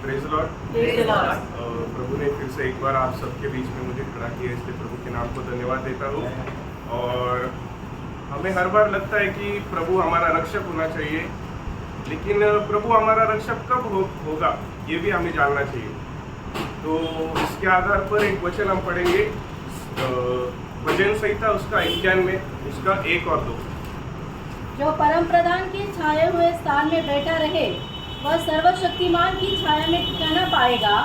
Praise Lord. प्रभु ने फिर से एक बार आप सबके बीच में मुझे खड़ा किया, इसलिए प्रभु के नाम को धन्यवाद देता हूँ। और हमें हर बार लगता है कि प्रभु हमारा रक्षक होना चाहिए, लेकिन प्रभु हमारा रक्षक कब होगा ये भी हमें जानना चाहिए। तो इसके आधार पर एक वचन हम पढ़ेंगे भजन संहिता उसका 91 में उसका 1 और 2। जो परम प्रधान के छाए हुए स्थान में बैठा रहे वह सर्वशक्तिमान की छाया में ठिकाना पाएगा।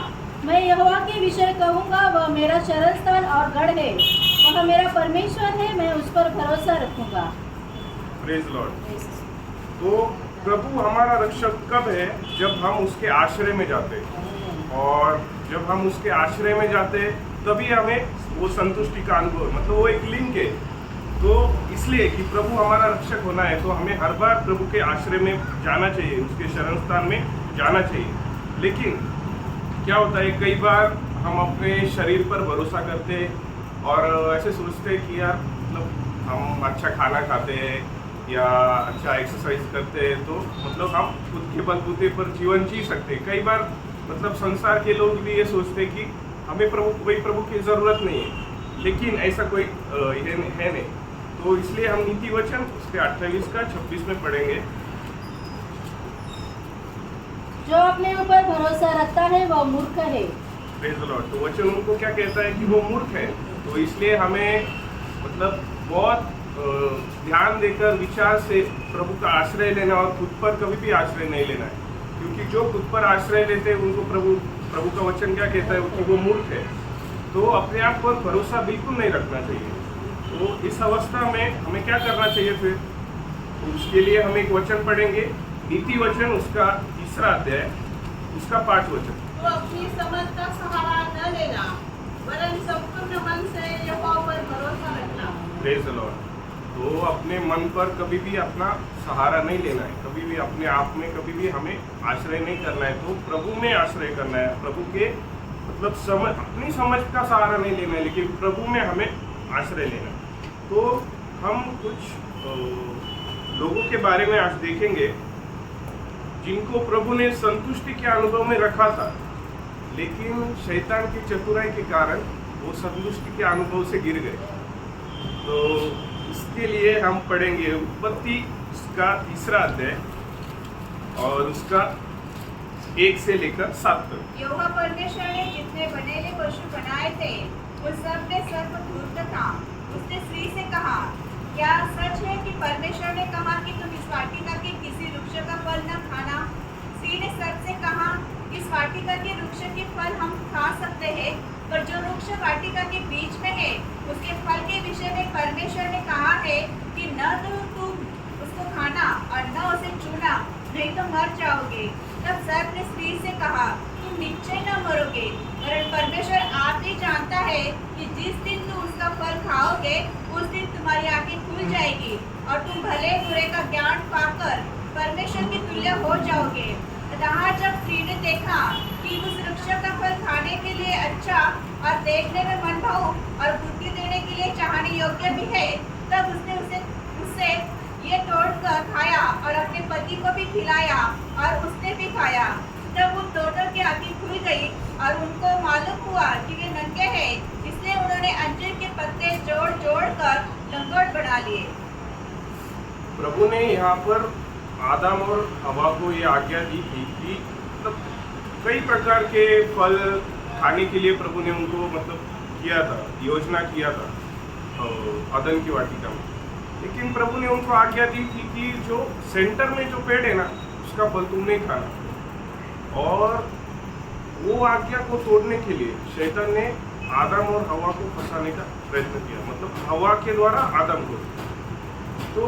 मैं यहोवा के विषय कहूँगा, वह मेरा शरण स्थान और गढ़ है, वह मेरा परमेश्वर है, मैं उस पर भरोसा रखूँगा। Praise Lord. तो प्रभु हमारा रक्षक कब है? जब हम उसके आश्रय में जाते हैं, और जब हम उसके आश्रय में जाते हैं तभी हमें वो संतुष्टि का अनुभव, मतलब वो एक लिंक है। तो इसलिए कि प्रभु हमारा रक्षक होना है तो हमें हर बार प्रभु के आश्रय में जाना चाहिए, उसके शरण स्थान में जाना चाहिए। लेकिन क्या होता है, कई बार हम अपने शरीर पर भरोसा करते हैं और ऐसे सोचते हैं कि यार मतलब हम अच्छा खाना खाते हैं या अच्छा एक्सरसाइज करते हैं तो मतलब हम खुद के बलबूते पर जीवन जी सकते हैं। कई बार मतलब संसार के लोग भी ये सोचते हैं कि हमें प्रभु की ज़रूरत नहीं है, लेकिन ऐसा कोई है नहीं। तो इसलिए हम नीति वचन उसके 28 का 26 में पढ़ेंगे। जो अपने ऊपर भरोसा रखता है वह मूर्ख है। Praise the Lord. तो वचन उनको क्या कहता है कि वो मूर्ख है। तो इसलिए हमें मतलब बहुत ध्यान देकर विचार से प्रभु का आश्रय लेना और खुद पर कभी भी आश्रय नहीं लेना है, क्योंकि जो खुद पर आश्रय लेते हैं उनको प्रभु का वचन क्या कहता है कि वो मूर्ख है। तो अपने आप पर भरोसा बिल्कुल नहीं रखना चाहिए। तो इस अवस्था में हमें क्या करना चाहिए फिर? तो उसके लिए हम एक वचन पढ़ेंगे, नीति वचन उसका 3 अध्याय उसका 5 वचन। तो अपनी समझ का सहारा न लेना, वरन संपूर्ण मन से यहोवा पर भरोसा रखना। Praise the Lord. तो अपने मन पर कभी भी अपना सहारा नहीं लेना है, कभी भी अपने आप में कभी भी हमें आश्रय नहीं करना है। तो प्रभु में आश्रय करना है, प्रभु के मतलब अपनी समझ का सहारा नहीं लेना है, लेकिन प्रभु में हमें आश्रय लेना है। तो हम कुछ लोगों के बारे में आज देखेंगे जिनको प्रभु ने संतुष्टि के अनुभव में रखा था, लेकिन शैतान की चतुराई के कारण वो संतुष्टि के अनुभव से गिर गए। तो इसके लिए हम पढ़ेंगे उत्पत्ति उसका 3 अध्याय और उसका 1 से लेकर 7 तक। यहोवा परमेश्वर ने जितने बनेले पशु बनाए थे उन सब में सर्प धूर्त था। उसने स्त्री से कहा, क्या सच है कि परमेश्वर ने कहा कि तुम इस वाटिका के किसी वृक्ष का फल न खाना? स्त्री ने सर्प से कहा, इस वाटिका के वृक्ष के फल हम खा सकते हैं, पर जो वृक्ष वाटिका के बीच में है उसके फल के विषय में परमेश्वर ने कहा है कि न तो तुम उसको खाना और न उसे छूना, नहीं तो मर जाओगे। तब सर्प ने स्त्री से कहा, तुम निश्चय न मरोगे, वरन परमेश्वर आप ही जानता है कि जिस दिन तुम उसका फल खाओगे उस दिन तुम्हारी आंखें खुल जाएगी और तुम भले बुरे का ज्ञान पाकर परमेश्वर के तुल्य हो जाओगे। तहाँ जब स्त्री ने देखा कि उस वृक्ष का फल खाने के लिए अच्छा और देखने में मनभावन और बुद्धि देने के लिए चाहने योग्य भी है, तब उसने उससे ये तोड़कर खाया और अपने पति को भी खिलाया और उसने भी खाया। तब उन दोनों की आंखें खुल गई और उनको मालूम हुआ कि वे नंगे हैं, इसलिए उन्होंने अंजीर के पत्ते जोड़ जोड़ कर लंगोट बना लिए। प्रभु ने यहाँ पर आदम और हवा को ये आज्ञा दी थी कि मतलब कई प्रकार के फल खाने के लिए प्रभु ने उनको मतलब किया था, योजना किया था अदन की वाटिका में। लेकिन प्रभु ने उनको आज्ञा दी थी कि जो सेंटर में जो पेड़ है ना उसका फल तुम नहीं खाना। और वो आज्ञा को तोड़ने के लिए शैतान ने आदम और हवा को फंसाने का प्रयत्न किया, मतलब हवा के द्वारा आदम को। तो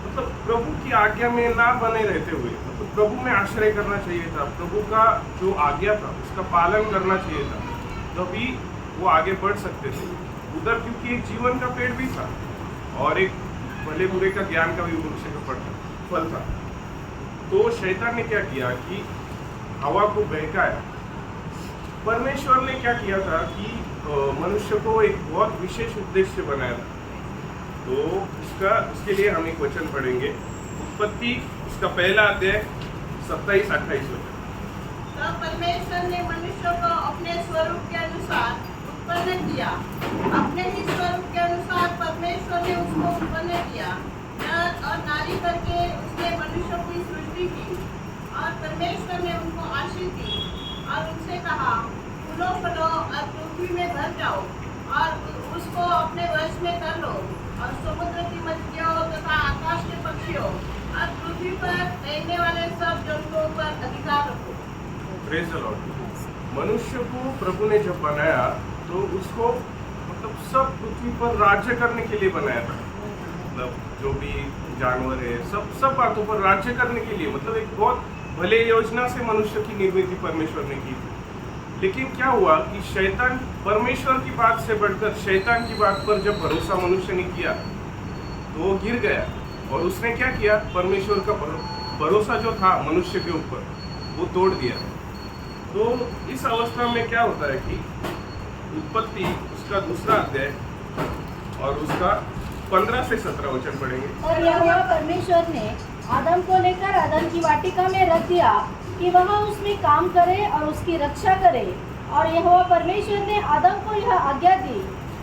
मतलब प्रभु की आज्ञा में ना बने रहते हुए मतलब प्रभु में आश्रय करना चाहिए था, प्रभु का जो आज्ञा था उसका पालन करना चाहिए था, तभी वो आगे बढ़ सकते थे उधर, क्योंकि एक जीवन का पेड़ भी था और एक भले बुरे का ज्ञान का भी वृक्ष का फल था। तो शैतान ने क्या किया कि हवा को बहकाया। परमेश्वर ने क्या किया था कि मनुष्य को एक बहुत विशेष उद्देश्य बनाया था। तो उसके लिए हम एक वचन पढ़ेंगे, उत्पत्ति उसका 1 अध्याय 27-28 वचन। तब परमेश्वर ने मनुष्य को अपने स्वरूप के अनुसार उत्पन्न किया। अपने ही स्वरूप के अनुसार परमेश्वर ने उसको उत्पन्न किया। नर और नारी करके उसने मनुष्य की सृष्टि की। और परमेश्वर ने उनको आशीष दी और उनसे कहा, फूलो फलो और पृथ्वी में भर जाओ और उसको अपने वश में कर लो और समुद्र की मछलियों तथा आकाश के पक्षियों और पृथ्वी पर रहने वाले सब जंतुओं पर अधिकार रखो। Praise the Lord. मनुष्य को प्रभु ने जब बनाया तो उसको मतलब सब पृथ्वी पर राज्य करने के लिए बनाया था। मतलब जो भी जानवर है सब बातों पर राज्य करने के लिए, मतलब एक बहुत भले योजना से मनुष्य की निर्मित परमेश्वर ने की थी। लेकिन क्या हुआ कि शैतान परमेश्वर की बात से बढ़कर शैतान की बात पर जब भरोसा मनुष्य ने किया तो वो गिर गया। और उसने क्या किया, परमेश्वर का भरोसा जो था मनुष्य के ऊपर वो तोड़ दिया। तो इस अवस्था में क्या होता है कि उत्पत्ति उसका दूसरा अध्याय और उसका 15 से 17 वचन पढ़ेंगे। और यहोवा परमेश्वर ने आदम को लेकर आदम की वाटिका में रख दिया कि वह उसमें काम करे और उसकी रक्षा करे। और यहोवा परमेश्वर ने आदम को यह आज्ञा दी,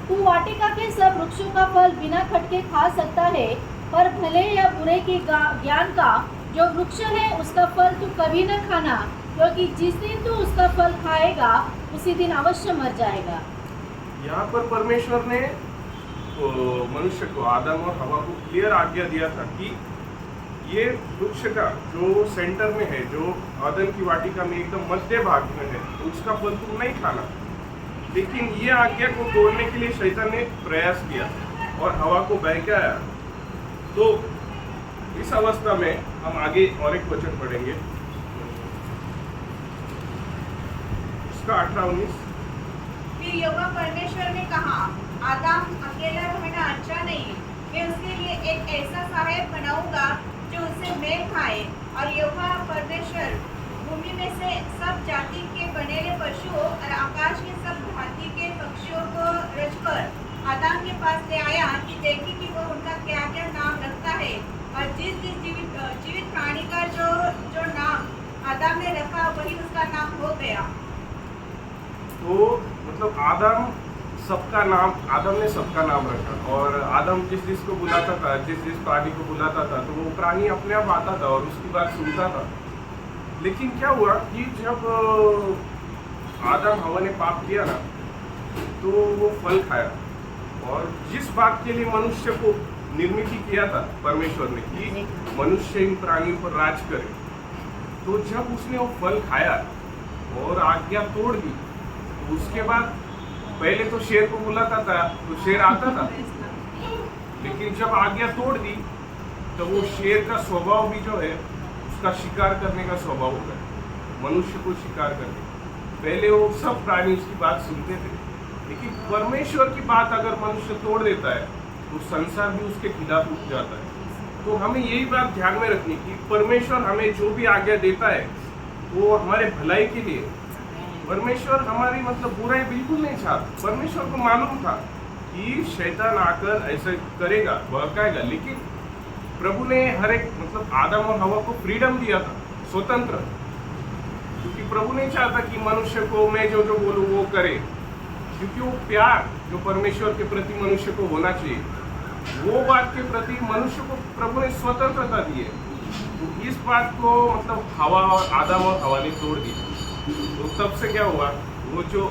तू वाटिका के सब वृक्षों का फल बिना खटके खा सकता है, पर भले या बुरे के ज्ञान का जो वृक्ष है उसका फल तू कभी न खाना, क्योंकि जिस दिन तू उसका फल खाएगा उसी दिन अवश्य मर जाएगा। यहाँ पर परमेश्वर ने मनुष्य को, आदम और हवा को क्लियर आज्ञा दिया था कि ये वृक्ष का जो सेंटर में है, जो आदम की वाटिका में एकदम मध्य भाग में है, उसका फल तुम नहीं खाना। लेकिन ये आज्ञा को तोड़ने के लिए शैतान ने प्रयास किया और हवा को बहकाया। तो इस अवस्था में हम आगे और एक वचन पढ़ेंगे, उसका 18-19। फिर यहोवा परमेश्वर ने कहा, आदम अकेला रहना अच्छा नहीं, मैं उसके लिए एक ऐसा सहायक बनाऊंगा जो उससे मेल खाए। और यहोवा परमेश्वर भूमि में से सब जाति के बनेले पशुओं और आकाश के सब भांति के पक्षियों को रचकर आदम के पास ले आया कि देखे कि वो उनका क्या क्या नाम रखता है। और जिस जीवित प्राणी का जो नाम आदम ने रखा वही उसका नाम हो गया। तो मतलब आदम ने सबका नाम रखा। और आदम जिस को बुलाता था, जिस प्राणी को बुलाता था, तो वो प्राणी अपने आप आता था और उसकी बात सुनता था। लेकिन क्या हुआ कि जब आदम हवा ने पाप किया ना, तो वो फल खाया। और जिस बात के लिए मनुष्य को निर्मित किया था परमेश्वर ने कि मनुष्य इन प्राणियों पर राज करे, तो जब उसने वो फल खाया और आज्ञा तोड़ दी, तो उसके बाद पहले तो शेर को बुलाता था तो शेर आता था, लेकिन जब आज्ञा तोड़ दी तो वो शेर का स्वभाव भी जो है उसका शिकार करने का स्वभाव हो गया, मनुष्य को शिकार करने। पहले वो सब प्राणी उसकी बात सुनते थे, लेकिन परमेश्वर की बात अगर मनुष्य तोड़ देता है तो संसार भी उसके खिलाफ उठ जाता है। तो हमें यही बात ध्यान में रखनी कि परमेश्वर हमें जो भी आज्ञा देता है वो हमारे भलाई के लिए। परमेश्वर हमारी मतलब बुराई बिल्कुल नहीं चाहता। परमेश्वर को मालूम था कि शैतान आकर ऐसा करेगा, बहकाएगा, लेकिन प्रभु ने हर एक मतलब आदम और हवा को फ्रीडम दिया था, स्वतंत्र। क्योंकि प्रभु नहीं चाहता कि मनुष्य को मैं जो बोलूँ वो करे, क्योंकि वो प्यार जो परमेश्वर के प्रति मनुष्य को होना चाहिए, वो बात के प्रति मनुष्य को प्रभु ने स्वतंत्रता दी है। तो इस बात को मतलब हवा और आदम और हवा ने तोड़ दी। तो तब से क्या हुआ, वो जो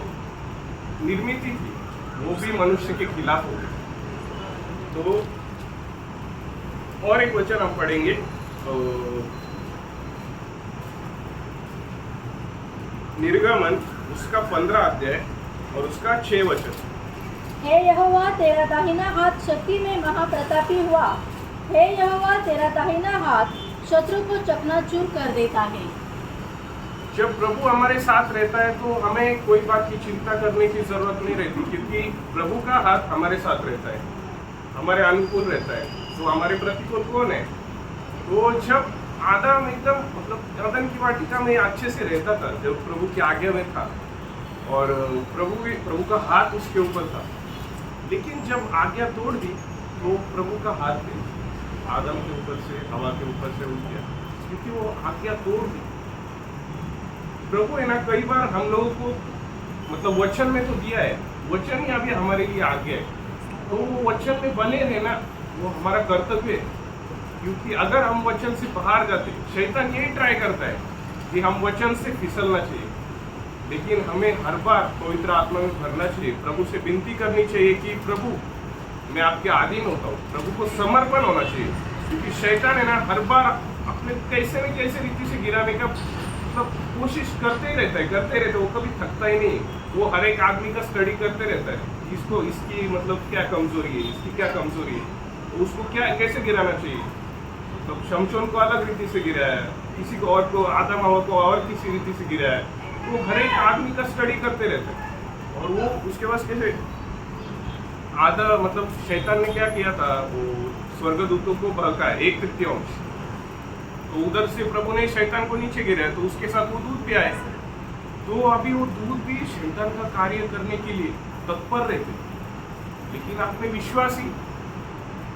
निर्मित थी वो भी मनुष्य के खिलाफ हो गई। तो और एक वचन हम पढ़ेंगे, निर्गमन उसका 15 अध्याय और उसका 6 वचन। हे यहोवा, तेरा दाहिना हाथ शक्ति में महाप्रतापी हुआ। हे यहोवा, तेरा दाहिना हाथ शत्रु को चकनाचूर कर देता है। जब प्रभु हमारे साथ रहता है तो हमें कोई बात की चिंता करने की जरूरत नहीं रहती, क्योंकि प्रभु का हाथ हमारे साथ रहता है, हमारे अनुकूल रहता है। तो हमारे प्रतिकूल कौन है? तो जब आदम एकदम मतलब आदम की वाटिका में अच्छे से रहता था, जब प्रभु की आज्ञा में था और प्रभु का हाथ उसके ऊपर था, लेकिन जब आज्ञा तोड़ दी तो प्रभु का हाथ भी आदम के ऊपर से, हवा के ऊपर से उठ गया, क्योंकि वो आज्ञा तोड़ दी। प्रभु है ना, कई बार हम लोगों को मतलब वचन में तो दिया है, वचन ही अभी हमारे लिए आगे है, तो वो वचन में बने रहना वो हमारा कर्तव्य है। क्योंकि अगर हम वचन से बाहर जाते, शैतान यही ट्राई करता है कि हम वचन से फिसलना चाहिए, लेकिन हमें हर बार पवित्र आत्मा में भरना चाहिए, प्रभु से विनती करनी चाहिए कि प्रभु मैं आपके अधीन होता हूँ, प्रभु को समर्पण होना चाहिए। क्योंकि शैतान है ना, हर बार अपने कैसे न कैसे रीति से गिराने का मतलब कोशिश करते ही रहता है, वो कभी थकता ही नहीं। वो हर एक आदमी का स्टडी करते रहता है, इसको इसकी मतलब क्या कमजोरी है, इसकी क्या कमजोरी है, तो उसको क्या कैसे गिराना चाहिए। तो शमशोन को अलग रीति से गिराया है, किसी को और को, आदम हवा को और किसी रीति से गिराया है, वो हर एक आदमी का स्टडी करते रहते हैं। और वो उसके पास कैसे आधा मतलब शैतान ने क्या किया था, वो स्वर्गदूतों को बहकाया 1/3, तो उधर से प्रभु ने शैतान को नीचे गिराया, तो उसके साथ वो दूध भी आए, तो अभी वो दूध भी शैतान का कार्य करने के लिए तत्पर रहते, लेकिन अपने विश्वासी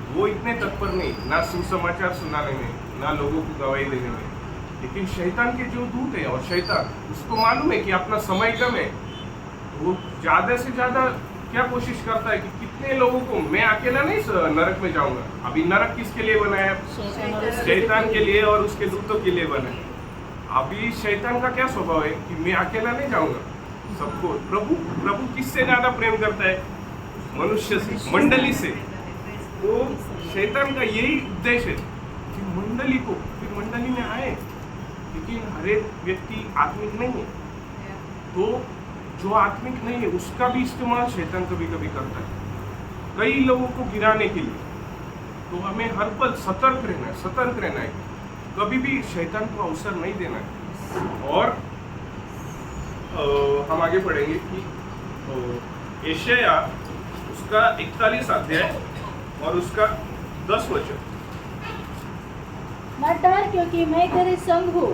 वो इतने तत्पर नहीं, ना सुसमाचार सुनाने में, ना लोगों को गवाही देने में। लेकिन शैतान के जो दूत है, और शैतान उसको मालूम है कि अपना समय कम है, वो ज्यादा से ज्यादा क्या कोशिश करता है कि कितने लोगों को, मैं अकेला नहीं नरक में जाऊंगा। अभी नरक किसके लिए बना है? शैतान के लिए और उसके दूतों के लिए बना है। अभी शैतान का क्या स्वभाव है कि मैं अकेला नहीं जाऊंगा, सबको। प्रभु किससे ज्यादा प्रेम करता है? मनुष्य से, मंडली से। तो शैतान का यही उद्देश्य है कि मंडली को, फिर मंडली में आए, लेकिन हर एक व्यक्ति आत्मिक नहीं है, तो जो आत्मिक नहीं है उसका भी इस्तेमाल शैतान कभी कभी करता है कई लोगों को गिराने के लिए। तो हमें हर पल सतर्क रहना है, कभी भी शैतान को अवसर नहीं देना है। और हम आगे पढ़ेंगे कि यशायाह उसका 41 अध्याय और उसका 10 वचन। मत डर, क्योंकि मैं तेरे संग हूँ,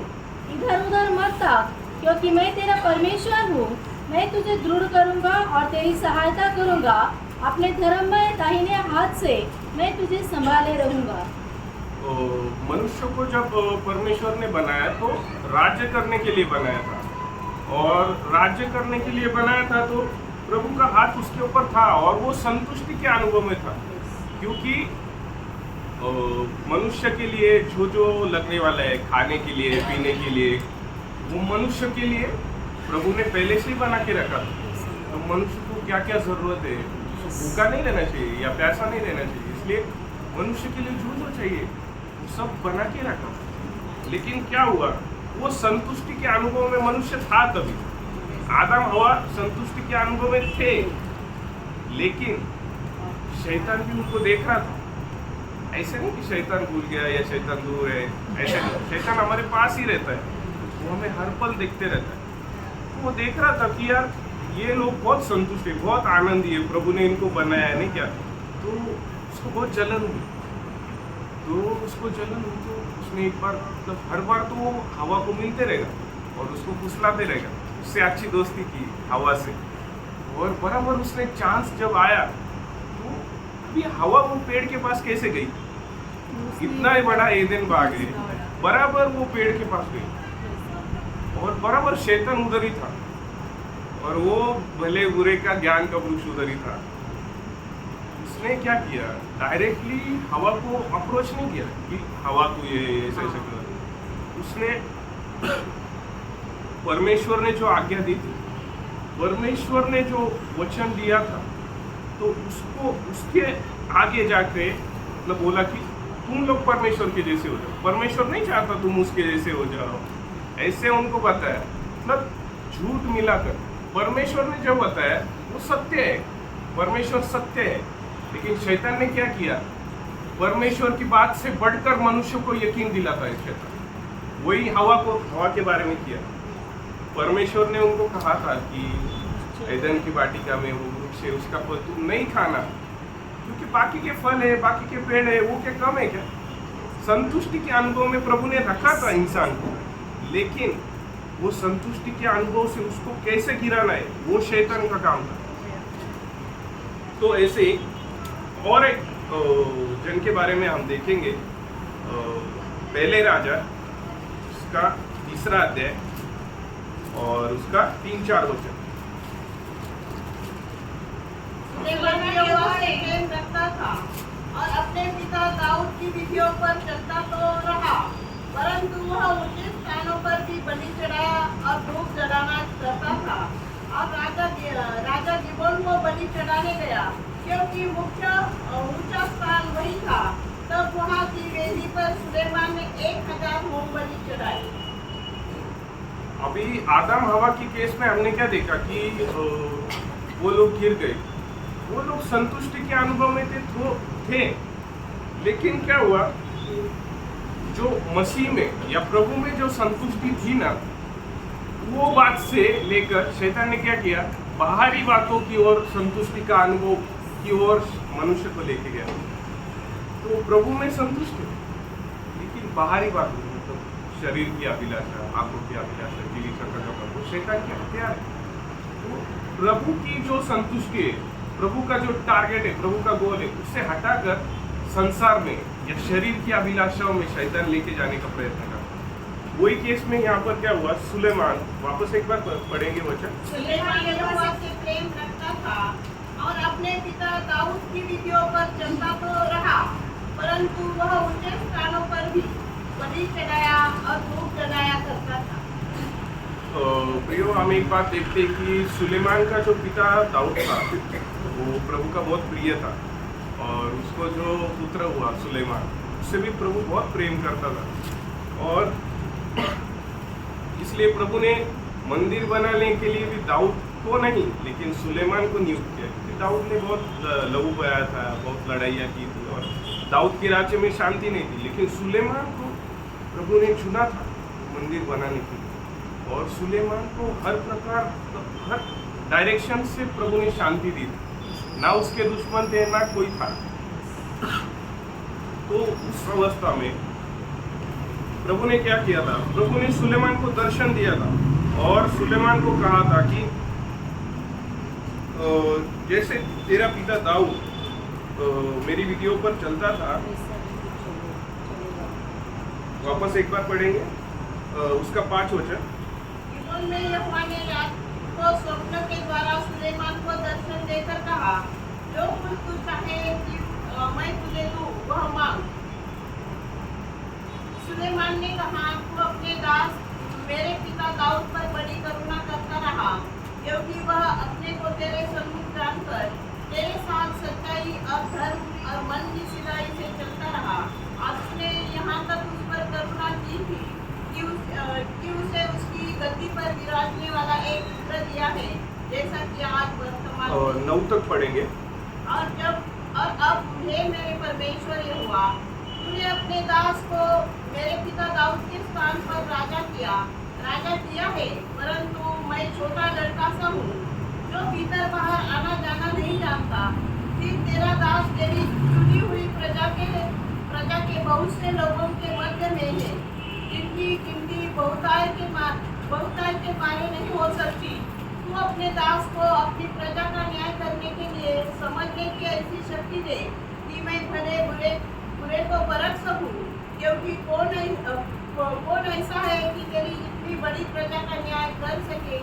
इधर उधर मत ताक, क्योंकि मैं तेरा परमेश्वर हूँ। मैं तुझे दृढ़ करूँगा और तेरी सहायता करूँगा, अपने धर्ममय दाहिने हाथ से मैं तुझे संभाले रहूँगा। मनुष्य को जब परमेश्वर ने बनाया तो राज्य करने के लिए बनाया था, और राज्य करने के लिए बनाया था तो प्रभु का हाथ उसके ऊपर था, और वो संतुष्टि के अनुभव में था। क्योंकि मनुष्य के लिए जो लगने वाला है, खाने के लिए, पीने के लिए, वो मनुष्य के लिए प्रभु ने पहले से ही बना के रखा था। तो मनुष्य को क्या क्या जरूरत है, भूखा नहीं रहना चाहिए या प्यासा नहीं रहना चाहिए, इसलिए मनुष्य के लिए जो चाहिए वो सब बना के रखा। लेकिन क्या हुआ, वो संतुष्टि के अनुभव में मनुष्य था तभी, आदम हवा संतुष्टि के अनुभव में थे, लेकिन शैतान भी उनको देख रहा था। ऐसे नहीं कि शैतान भूल गया या शैतान दूर है, ऐसे नहीं, शैतान हमारे पास ही रहता है, वो हमें हर पल देखते रहता है। तो वो देख रहा था कि यार ये लोग बहुत संतुष्ट है, बहुत आनंदी है, प्रभु ने इनको बनाया है, नहीं क्या। तो उसको बहुत जलन हुई, तो उसने एक बार मतलब हर बार तो वो हवा को मिलते रहेगा और उसको फुसलाते रहेगा, उससे अच्छी दोस्ती की हवा से। और बराबर उसने चांस जब आया तो अभी हवा वो पेड़ के पास कैसे गई, इतना ही बड़ा एदेन बाग है, बराबर वो पेड़ के पास गई, और बराबर शैतान उधर ही था, और वो भले बुरे का ज्ञान का वृक्ष उधर ही था। उसने क्या किया, डायरेक्टली हवा को अप्रोच नहीं किया कि हवा को ये ऐसे ऐसे कर। उसने परमेश्वर ने जो आज्ञा दी थी, परमेश्वर ने जो वचन दिया था, तो उसको उसके आगे जाके मतलब बोला कि तुम लोग परमेश्वर के जैसे हो जाओ। परमेश्वर नहीं चाहता तुम उसके जैसे हो जाओ, ऐसे उनको बताया, मतलब झूठ मिलाकर। परमेश्वर ने जो बताया वो सत्य है, परमेश्वर सत्य है, लेकिन शैतान ने क्या किया, परमेश्वर की बात से बढ़कर मनुष्य को यकीन दिलाता है शैतान। वही हवा के बारे में किया। परमेश्वर ने उनको कहा था कि एदन की वाटिका में वो वृक्ष है, उसका फल तुम नहीं खाना, क्योंकि बाकी के फल है, बाकी के पेड़ है, वो क्या कम है क्या। संतुष्टि के अनुभव में प्रभु ने रखा था इंसान को, लेकिन वो संतुष्टि के अनुभव से उसको कैसे गिराना है वो शैतान का काम था। तो ऐसे ही और एक जन के बारे में हम देखेंगे, पहले राजा उसका 3 अध्याय उसका 3-4 वचन। सुलेमान यहोवा से प्रेम रखता था और अपने पिता दाऊद की विधियों पर चलता तो रहा, परंतु वह ऊंचे स्थानों पर भी बलि चढ़ाया और धूप जलाना करता था। और राजा गिबोन को बलि चढ़ाने गया, क्योंकि मुख्य ऊंचा स्थान वही था। तब वहां की वेदी पर सुलेमान ने 1000 होम बलि चढ़ाई। अभी आदम हवा की केस में हमने क्या देखा कि वो लोग गिर गए, वो लोग संतुष्टि के अनुभव में थे, लेकिन क्या हुआ, जो मसीह में या प्रभु में जो संतुष्टि थी ना, वो बात से लेकर शैतान ने क्या किया, बाहरी बातों की ओर, संतुष्टि का अनुभव की ओर मनुष्य को लेके गया। तो प्रभु में संतुष्ट है, लेकिन बाहरी बातों मतलब शरीर की अभिलाषा, आंखों की अभिलाषा, जिलीसा का वो शैतान के हथियार है। तो प्रभु की जो संतुष्टि है, प्रभु का जो टारगेट है, प्रभु का गोल है, उससे हटाकर संसार में या शरीर की अभिलाषाओं में शैतान लेके जाने का प्रयत्न करता है। वही केस में यहाँ पर क्या हुआ, सुलेमान, वापस एक बार पढ़ेंगे वचन। सुलेमान यहोवा से प्रेम रखता था और अपने पिता दाऊद की विधियों पर चलता तो रहा, परंतु वह ऊंचे स्थानों पर भी बलि चढ़ाया और धूप जलाया करता था। तो प्रियो, हम एक बात देखते हैं कि सुलेमान का जो पिता दाऊद था, वो प्रभु का बहुत प्रिय था, और उसको जो पुत्र हुआ सुलेमान, उससे भी प्रभु बहुत प्रेम करता था। और इसलिए प्रभु ने मंदिर बनाने के लिए भी दाऊद को नहीं, लेकिन सुलेमान को नियुक्त किया, क्योंकि दाऊद ने बहुत लहू बहाया था, बहुत लड़ाइयाँ की थी, और दाऊद के राज्य में शांति नहीं थी। लेकिन सुलेमान को प्रभु ने चुना था मंदिर बनाने के लिए, और सुलेमान को हर प्रकार, हर डायरेक्शन से प्रभु ने शांति दी थी, ना उसके दुश्मन थे, ना कोई था। तो उस अवस्था में प्रभु ने क्या किया था, प्रभु ने सुलेमान को दर्शन दिया था, और सुलेमान को कहा था कि जैसे तेरा पिता दाऊद मेरी विधियों पर चलता था। वापस एक बार पढ़ेंगे उसका 5 वचन। गिबोन में यहोवा ने रात को स्वप्न के द्वारा सुलेमान को दर्शन देकर कहा, जो कुछ तू चाहे कि मैं तुझे दूं, वह मांग। सुलेमान ने कहा, तू अपने दास मेरे पिता दाऊद पर बड़ी करुणा करता रहा, क्योंकि वह अपने को तेरे सम्मुख जानकर तेरे साथ सच्चाई और धर्म और मन की सिलाई से चलता रहा। और उसने यहाँ तक उस पर करुणा की थी कि उसे उसकी गद्दी पर विराजने वाला एक पुत्र दिया है, जैसा कि आज वर्तमान और 9 तक पढ़ेंगे। और अब हे मेरे परमेश्वर यहोवा, तूने अपने दास को मेरे पिता दाऊद के स्थान पर राजा किया है, परंतु मैं छोटा लड़का सा हूँ, जो भीतर बाहर आना जाना नहीं जानता। फिर तेरा दास तेरी चुनी हुई प्रजा के बहुत से लोगों के मध्य में है, जिनकी गिनती बहुतायत के मारे नहीं हो सकती। तू अपने दास को अपनी प्रजा का न्याय करने के लिए समझने की ऐसी शक्ति दे कि मैं भले बुरे को परख सकूं, क्योंकि कौन ऐसा है कि तेरी इतनी बड़ी प्रजा का न्याय कर सके।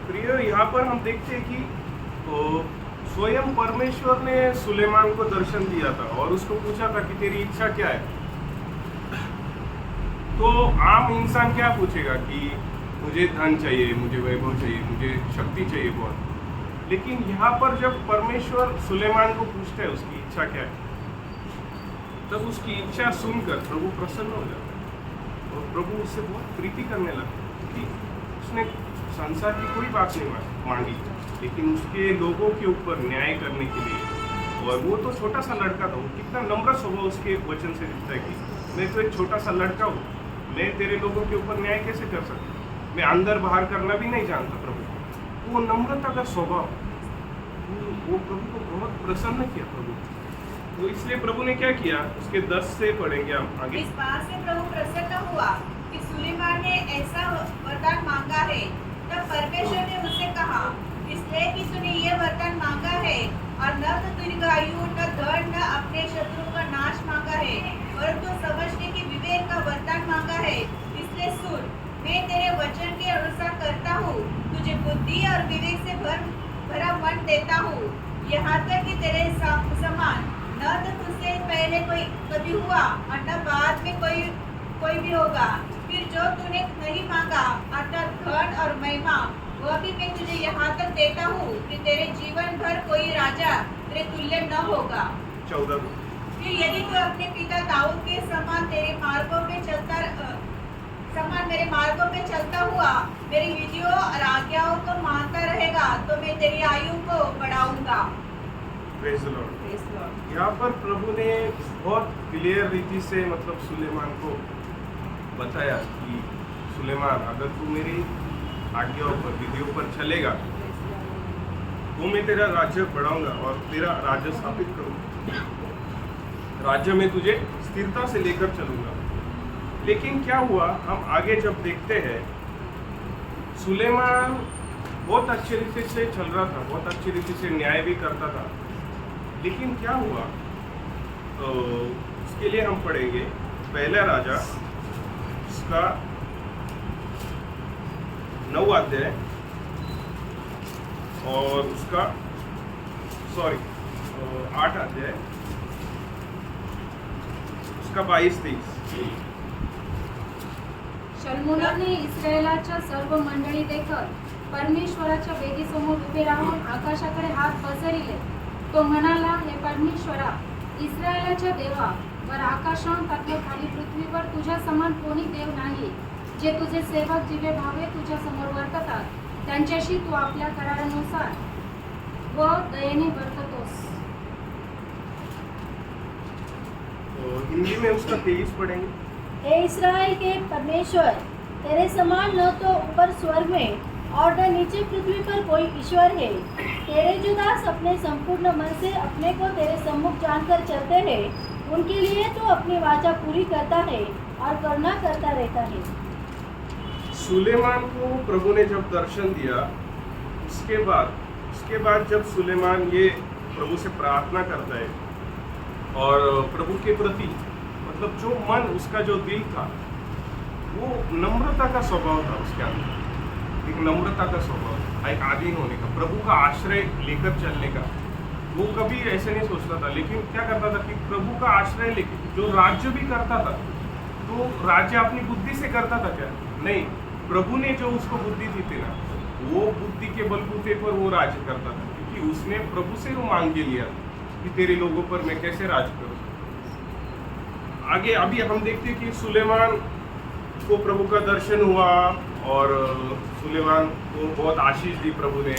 प्रिय, यहाँ पर हम देखते हैं कि स्वयं परमेश्वर ने सुलेमान को दर्शन दिया था और उसको पूछा था कि तेरी इच्छा क्या है। तो आम इंसान क्या पूछेगा कि मुझे धन चाहिए, मुझे वैभव चाहिए, मुझे शक्ति चाहिए बहुत। लेकिन यहाँ पर जब परमेश्वर सुलेमान को पूछता है उसकी इच्छा क्या है, तब उसकी इच्छा सुनकर प्रभु प्रसन्न हो जाता है और प्रभु उससे बहुत प्रीति करने लगता है, क्योंकि उसने संसार की कोई बात नहीं मांगी, लेकिन उसके लोगों के ऊपर न्याय करने के लिए। और वो तो छोटा सा लड़का था, वो कितना नम्र स्वभाव उसके वचन से दिखता है कि मैं तो एक छोटा सा लड़का हूँ, मैं तेरे लोगों के ऊपर न्याय कैसे कर सकता, मैं अंदर बाहर करना भी नहीं जानता। प्रभु वो नम्रता का स्वभाव, वो प्रभु को बहुत प्रसन्न किया प्रभु। तो इसलिए प्रभु ने क्या किया, उसके 10 से पढ़ेंगे हम आगे। इस बात से प्रभु प्रसन्न हुआ कि सुलेमान ने ऐसा वरदान मांगा है। तब परमेश्वर ने उससे कहा, इसलिए कि तूने ये वरदान मांगा है, और न तो दीर्घायु, न धन, न अपने शत्रुओं का नाश मांगा है, परंतु समझने की विवेक का वरदान मांगा है। इसलिए सुन, मैं तेरे वचन के अनुसार करता घमंड देता हूँ, यहाँ तक कि तेरे समान न तो तुझसे पहले कोई कभी हुआ और न बाद में कोई भी होगा। फिर जो तूने नहीं मांगा अर्थात धन और महिमा, वह भी मैं तुझे यहाँ तक देता हूँ कि तेरे जीवन भर कोई राजा तेरे तुल्य न होगा। 14। फिर यदि तू अपने पिता दाऊद के समान मेरे मार्गों पे चलता हुआ मेरी विधियों और आज्ञाओं को मानता रहेगा, तो मैं तेरी आयु को बढ़ाऊंगा। Praise the Lord। यहाँ पर प्रभु ने बहुत क्लियर रीति से मतलब सुलेमान को बताया कि सुलेमान, अगर तू मेरी आज्ञाओं पर विधियों पर चलेगा तो मैं तेरा राज्य बढ़ाऊंगा और तेरा राज्य स्थापित करूंगा, राज्य में तुझे स्थिरता से लेकर चलूंगा। लेकिन क्या हुआ, हम आगे जब देखते हैं, सुलेमान बहुत अच्छी रीति से चल रहा था, बहुत अच्छी रीति से न्याय भी करता था। लेकिन क्या हुआ, तो उसके लिए हम पढ़ेंगे पहला राजा उसका 9 अध्याय और उसका 8 अध्याय उसका 22-23। शल्मुनाने इस्रायलाच्या सर्व मंडळी देखत परमेश्वराच्या वेदीसमोर उभे राहून आकाशाकडे हात पसरले. तो म्हणाला, हे परमेश्वरा, इस्रायलाच्या देवा, वर आकाशांत व खाली पृथ्वीवर तुझ्या समान कोणी देव नाही, जे तुझे सेवक जीवे भावे तुझ्या समोर वर्ततात, त्यांच्याशी तू आपल्या करारानुसार व दयेने वर्ततोस. तो हिंदी में उसका 23 पढ़ेंगे। हे इस्राएल के परमेश्वर, तेरे समान न तो ऊपर स्वर्ग में और न नीचे पृथ्वी पर कोई ईश्वर है। तेरे जो दास अपने संपूर्ण मन से अपने को तेरे सम्मुख जानकर चलते हैं, उनके लिए तो अपनी वाचा पूरी करता है और करुणा करता रहता है। सुलेमान को प्रभु ने जब दर्शन दिया, उसके बाद जब सुलेमान ये प्रभु से प्रार्थना करता है और प्रभु के प्रति मतलब जो मन, उसका जो दिल था, वो नम्रता का स्वभाव था उसके अंदर, एक नम्रता का स्वभाव, एक आधीन होने का, प्रभु का आश्रय लेकर चलने का। वो कभी ऐसे नहीं सोचता था, लेकिन क्या करता था कि प्रभु का आश्रय लेकर जो राज्य भी करता था, तो राज्य अपनी बुद्धि से करता था क्या? नहीं, प्रभु ने जो उसको बुद्धि दी थी ना, वो बुद्धि के बलबूते पर वो राज्य करता था, क्योंकि उसने प्रभु से वो मांग के लिया कि तेरे लोगों पर मैं कैसे राज करूं। आगे अभी हम देखते हैं कि सुलेमान को प्रभु का दर्शन हुआ और सुलेमान को बहुत आशीष दी प्रभु ने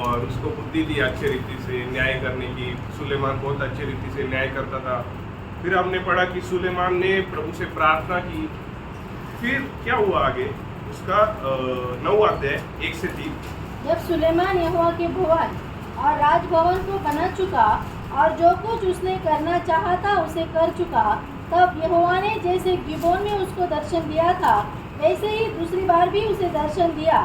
और उसको बुद्धि दी अच्छी रीति से न्याय करने की। सुलेमान बहुत अच्छी रीति से न्याय करता था। फिर हमने पढ़ा कि सुलेमान ने प्रभु से प्रार्थना की। फिर क्या हुआ आगे, उसका 9 अध्याय 1 से 3। जब सुलेमान यहोवा के भवन और राजभवन को बना चुका और जो कुछ उसने करना चाहा था उसे कर चुका, तब यहोवा ने जैसे गिबोन में उसको दर्शन दिया था, वैसे ही दूसरी बार भी उसे दर्शन दिया।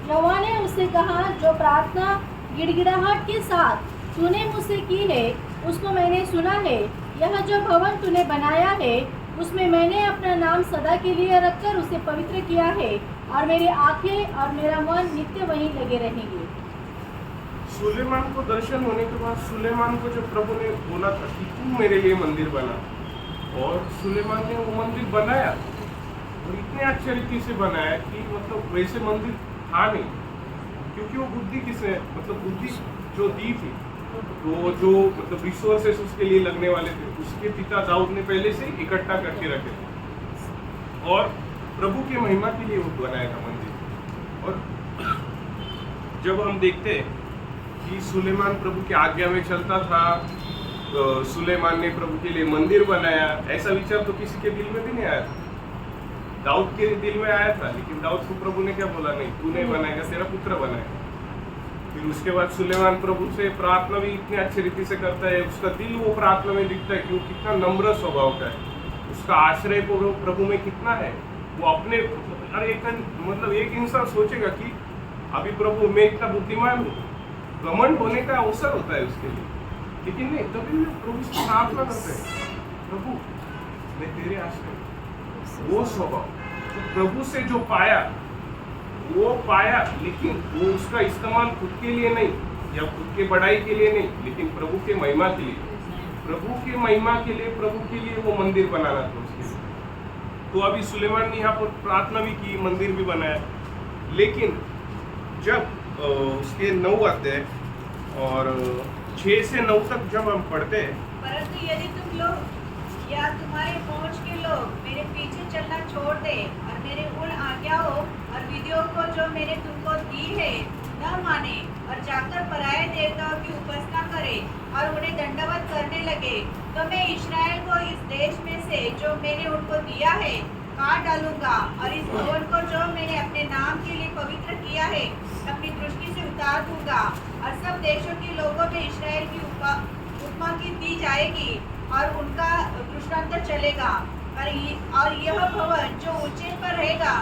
यहोवा ने उससे कहा, जो प्रार्थना गिड़गिड़ाहट के साथ तूने मुझसे की है, उसको मैंने सुना है। यह जो भवन तूने बनाया है, उसमें मैंने अपना नाम सदा के लिए रखकर उसे पवित्र किया है, और मेरी आंखें और मेरा मन नित्य वहीं लगे रहेंगे। सुलेमान को दर्शन होने के बाद सुलेमान को जब प्रभु ने बोला था कि तू मेरे लिए मंदिर बना, और सुलेमान ने वो मंदिर बनाया और इतने अच्छे रीति से बनाया कि मतलब वैसे मंदिर था नहीं, क्योंकि वो बुद्धि किसने मतलब बुद्धि जो दी थी, तो जो मतलब रिसोर्सेस उसके लिए लगने वाले थे, उसके पिता दाऊद ने पहले से इकट्ठा करके रखे थे और प्रभु की महिमा के लिए वो बनाया था मंदिर। और जब हम देखते कि सुलेमान प्रभु की आज्ञा में चलता था, तो सुलेमान ने प्रभु के लिए मंदिर बनाया, ऐसा विचार तो किसी के दिल में भी नहीं आया था। दाऊद के दिल में आया था, लेकिन दाऊद को प्रभु ने क्या बोला, नहीं तू नहीं बनाएगा, तेरा पुत्र बनाएगा। फिर उसके बाद सुलेमान प्रभु से प्रार्थना भी इतनी अच्छी रीति से करता है, उसका दिल वो प्रार्थना में दिखता है कि वो कितना नम्र स्वभाव का है, उसका आश्रय प्रभु में कितना है। वो अपने हर एक मतलब एक इंसान सोचेगा कि अभी प्रभु मैं इतना बुद्धिमान हूँ, घमंड होने का अवसर होता है उसके लिए, लेकिन नहीं, तभी भी प्रभु से प्रार्थना करते हैं, प्रभु मैं तेरे आश्रय। वो स्वभाव तो प्रभु से जो पाया वो पाया, लेकिन वो उसका इस्तेमाल खुद के लिए नहीं, या खुद के बड़ाई के लिए नहीं, लेकिन प्रभु के महिमा के लिए, प्रभु के महिमा के लिए, प्रभु के लिए वो मंदिर बनाना था उसके लिए। तो अभी सुलेमान ने यहाँ पर प्रार्थना भी की, मंदिर भी बनाया। लेकिन जब उसके 9 अध्याय और 6 से 9 तक जब हम पढ़ते हैं, परंतु यदि तुम लोग या तुम्हारे पहुंच के लोग मेरे पीछे चलना छोड़ दे और मेरे उन आज्ञाओं और विधियों को जो मैंने तुमको दी है न माने और जाकर पराये देवताओं की उपासना करे और उन्हें दंडवत करने लगे, तो मैं इस्राएल को इस देश में से जो मैंने उनको दिया है काट डालूंगा और इस भवन को जो मैंने अपने नाम के लिए पवित्र किया है अपनी दृष्टि से उतार दूंगा और सब देशों के लोगों में इस्राएल की उपमा की दी जाएगी और उनका दृष्टांत चलेगा। और यह भवन जो ऊंचे पर रहेगा,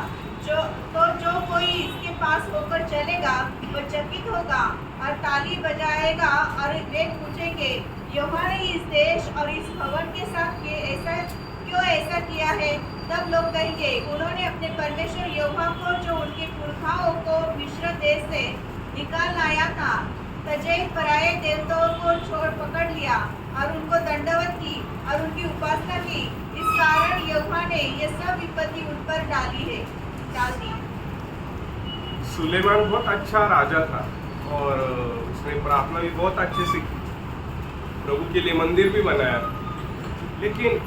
जो कोई इसके पास होकर चलेगा वो चकित होगा और ताली बजाएगा और वे पूछेंगे, यहोवा ने इस देश और इस भवन के साथ ऐसा किया है। तब लोग कहेंगे, उन्होंने अपने परमेश्वर यहोवा को जो उनके पुरखाओं को मिस्र देश से निकाल लाया था, तजे पराये देवताओं को छोड़ पकड़ लिया और उनको दंडवत की और उनकी उपासना की। इस कारण यहोवा ने ये सब विपत्ति उन पर डाल दी। सुलेमान बहुत अच्छा राजा था और उसने प्रार्थना भी बहुत अच्छे से की, प्रभु के लिए मंदिर भी बनाया। लेकिन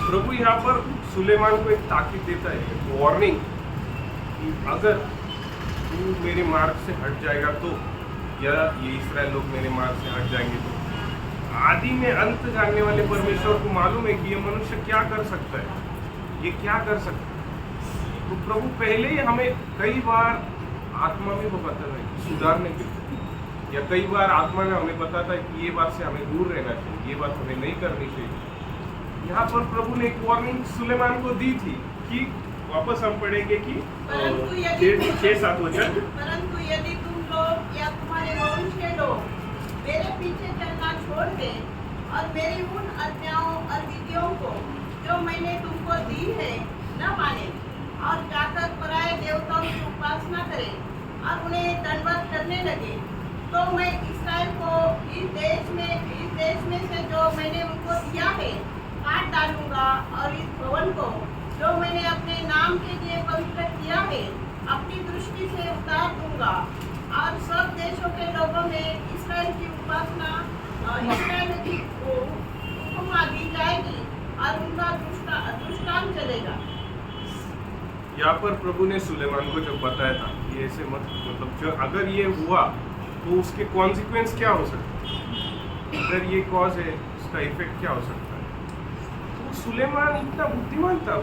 प्रभु यहाँ पर सुलेमान को एक ताकीद देता है, वार्निंग, कि अगर तू मेरे मार्ग से हट जाएगा तो, या ये इस्राएल लोग मेरे मार्ग से हट जाएंगे तो, आदि में अंत जानने वाले परमेश्वर को मालूम है कि ये मनुष्य क्या कर सकता है, ये क्या कर सकता है। तो प्रभु पहले ही हमें कई बार आत्मा में वो बताता है सुधारने के लिए, या कई बार आत्मा ने हमें बताता है कि ये बात से हमें दूर रहना चाहिए, ये बात हमें नहीं करनी चाहिए। यहाँ पर प्रभु ने एक वार्निंग सुलेमान को दी थी कि वापस हम पढ़ेंगे कि 6-7 वचन, परंतु यदि तुम लोग या तुम्हारे वंश के लोग मेरे पीछे चलना छोड़ दे और मेरी उन आज्ञाओं और विधियों को जो मैंने तुमको दी है न माने और जाकर पराये देवताओं की उपासना करे और उन्हें दंडवत करने लगे, तो मैं इस्राएल को इस देश में से जो मैंने उनको दिया है काट डालूंगा और इस भवन को जो मैंने अपने नाम के लिए पवित्र किया है अपनी दृष्टि से उतार दूंगा और सब देशों के लोगों में इस्राएल की उपासना, इस्राएल की उपमा दी जाएगी और उनका दृष्टांत चलेगा। यहाँ पर प्रभु ने सुलेमान को जब बताया था ये ऐसे मत, मतलब जो अगर ये हुआ तो उसके कॉन्सिक्वेंस क्या हो सकते हैं, अगर ये कॉज है उसका इफेक्ट क्या हो सकता है। तो सुलेमान इतना बुद्धिमान था,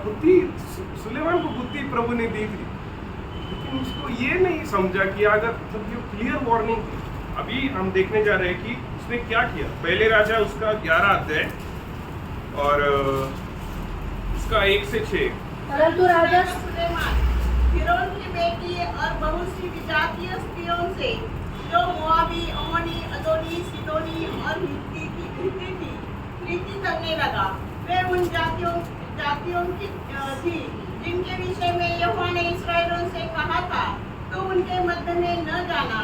सुलेमान को बुद्धि प्रभु ने दी थी, लेकिन उसको ये नहीं समझा कि अगर मतलब ये क्लियर वार्निंग थी। अभी हम देखने जा रहे हैं कि उसने क्या किया। पहले राजा उसका 11 अध्याय और उसका 1 से 6। परंतु राजा सुलेमान फिरौन की बेटी और बहुत सी विजातीय स्त्रियों से जो मोआबी, अम्मोनी, अदोनी, सिदोनी और हित्ती थी प्रीति करने लगा। वे उन जातियों की थी जिनके विषय में यहोवा ने इस्राएलियों से कहा था, तो उनके मध्य में न जाना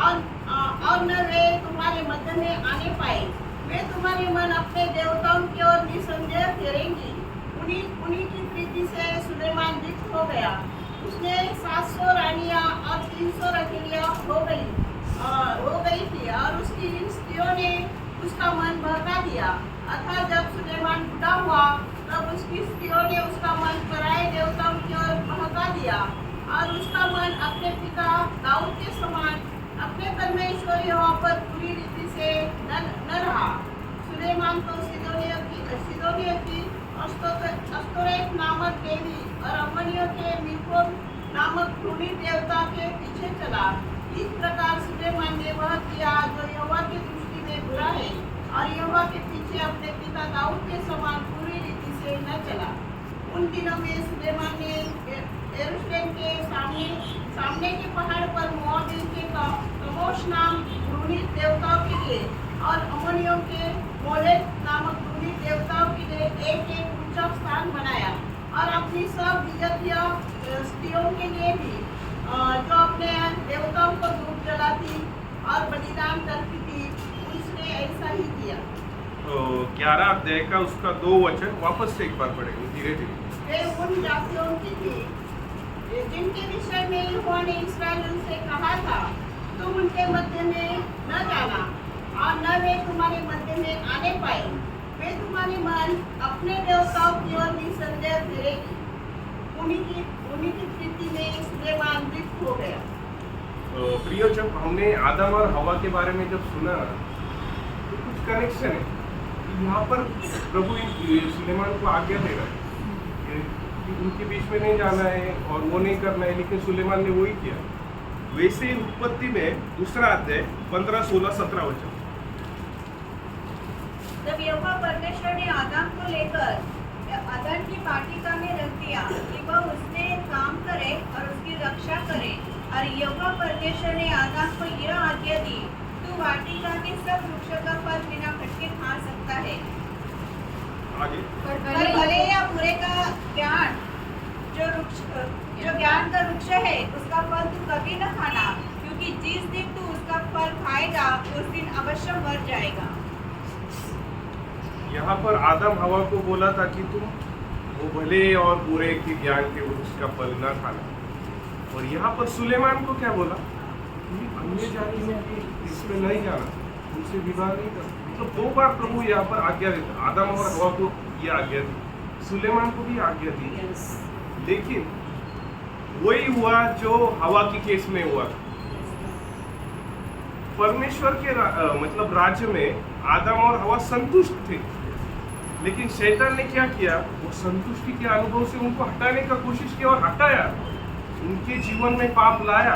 और न वे तुम्हारे मध्य में आने पाए। वे तुम्हारे मन अपने देवताओं की ओर निसंदेह फेरेंगी। उन्हीं की प्रीति से सुलेमान लिप्त हो गया। उसने 700 रानियां और 300 रखिलियां हो गई थी और उसकी इन स्त्रियों ने उसका मन बहका दिया। अतः जब सुलेमान बूढ़ा हुआ तब उसकी स्त्रियों ने उसका मन पराये देवताओं की ओर बहका दिया और उसका मन अपने पिता दाऊद के समान अपने परमेश्वर यहोवा पर पूरी रीति से न रहा। सुलेमान तो सिदोनियों की अस्तोरेत नामक देवी और अम्मोनियों के मिल्कोम नामक घृणी देवता के पीछे चला। इस प्रकार सुलेमान ने वह किया जो यहोवा की दृष्टि में बुरा है और यहोवा के पीछे अपने पिता दाऊद के समान पूरी रीति से न चला। उन दिनों में सुलेमान ने यरूशलेम के सामने के पहाड़ पर मोआबियों के कमोश नाम घृणी देवताओं के लिए और अम्मोनियों के मोलेक नामक घृणी देवताओं के लिए एक ऊंचा स्थान बनाया और अपनी सब विजातीय स्त्रियों के लिए भी जो अपने देवताओं को धूप जलाती और बलि 11 अध्याय का उसका 2 वचन वापस से एक बार पढ़ेंगे धीरे धीरे। वे उन जातियों की थी जिनके विषय में यहोवा ने इस्राएलियों से कहा था, तुम उनके मध्य में न जाना और न वे तुम्हारे मध्य में आने पाए। वे तुम्हारे मन अपने देवताओं की ओर निसंदेह फिरेगी। उन्हीं की प्रीति में सुलेमान मृत हो गया। प्रियो, जब हमने आदम और हवा के बारे में जब सुना तो कुछ कनेक्शन है। यहाँ पर प्रभु सुलेमान को आज्ञा दे रहा है कि उनके बीच में नहीं जाना है और वो नहीं करना है, लेकिन सुलेमान ने वही किया। वैसे ही उत्पत्ति में 2 अध्याय 15, 16, 17 वचन। जब यहोवा परमेश्वर ने आदम को लेकर अदन की वाटिका में रख दिया कि वह उसमें काम करे और उसकी रक्षा करे, और यहोवा परमेश्वर ने आदम को यह आज्ञा दी, तू वाटिका के सब वृक्षों का फल बिना खटके खा सकता है, आगे पर भले या बुरे का ज्ञान जो ज्ञान का वृक्ष है उसका फल तू कभी न खाना, क्योंकि जिस दिन तू उसका फल खाएगा उस दिन अवश्य मर जाएगा। यहाँ पर आदम हवा को बोला था कि तुम वो भले और बुरे के ज्ञान के वृक्ष का फल ना खाना, और यहाँ पर सुलेमान को क्या बोला कि अन्य जातियों की इसमें नहीं जाना, उनसे विवाह नहीं करना। मतलब 2 बार प्रभु यहाँ पर आज्ञा देता। आदम और हवा को ये आज्ञा दी, सुलेमान को भी आज्ञा दी। लेकिन वही हुआ जो हवा की केस में हुआ। परमेश्वर के मतलब राज्य में आदम और हवा संतुष्ट थे, लेकिन शैतान ने क्या किया, वो संतुष्टि के अनुभव से उनको हटाने का कोशिश किया और हटाया, उनके जीवन में पाप लाया।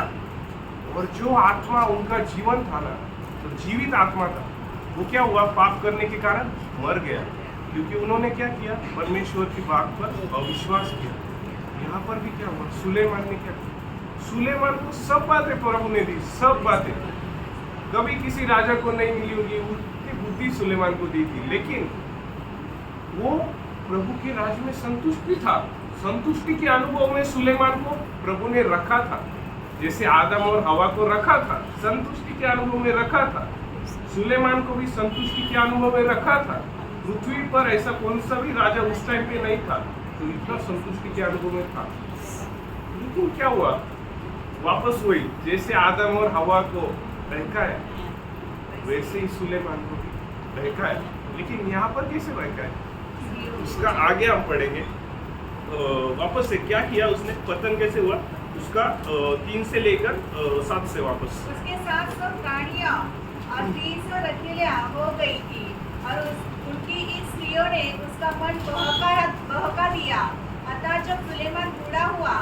और जो आत्मा उनका जीवन था ना, तो जीवित आत्मा था, वो क्या हुआ, पाप करने के कारण मर गया, क्योंकि उन्होंने क्या किया, परमेश्वर की बात पर अविश्वास किया। यहाँ पर भी क्या हुआ, सुलेमान ने क्या किया, सुलेमान को सब बातें प्रभु ने दी, सब बातें कभी किसी राजा को नहीं मिली होगी, उतनी बुद्धि सुलेमान को दी थी, लेकिन वो प्रभु के राज्य में संतुष्ट भी था। संतुष्टि के अनुभव में सुलेमान को प्रभु ने रखा था, जैसे आदम और हवा को रखा था, संतुष्टि के अनुभव में रखा था। सुलेमान को भी संतुष्टि के अनुभव में रखा था। पृथ्वी पर ऐसा कौन सा भी राजा उस टाइम पे नहीं था तो इतना संतुष्टि के अनुभव में था। लेकिन क्या हुआ, वापस वही, जैसे आदम और हवा को बहकाया वैसे ही सुलेमान को भी बहकाया। लेकिन यहाँ पर कैसे बहकाया, उसका आगे हम पढ़ेंगे। वापस से क्या किया उसने, पतन कैसे हुआ उसका 3 से लेकर 7 से वापस। उसके साथ सब प्राणियां और 300 रखैलियां हो गई थी, और उनकी इन स्त्रियों ने उसका मन बहका दिया। अतः जब सुलेमान बूढ़ा हुआ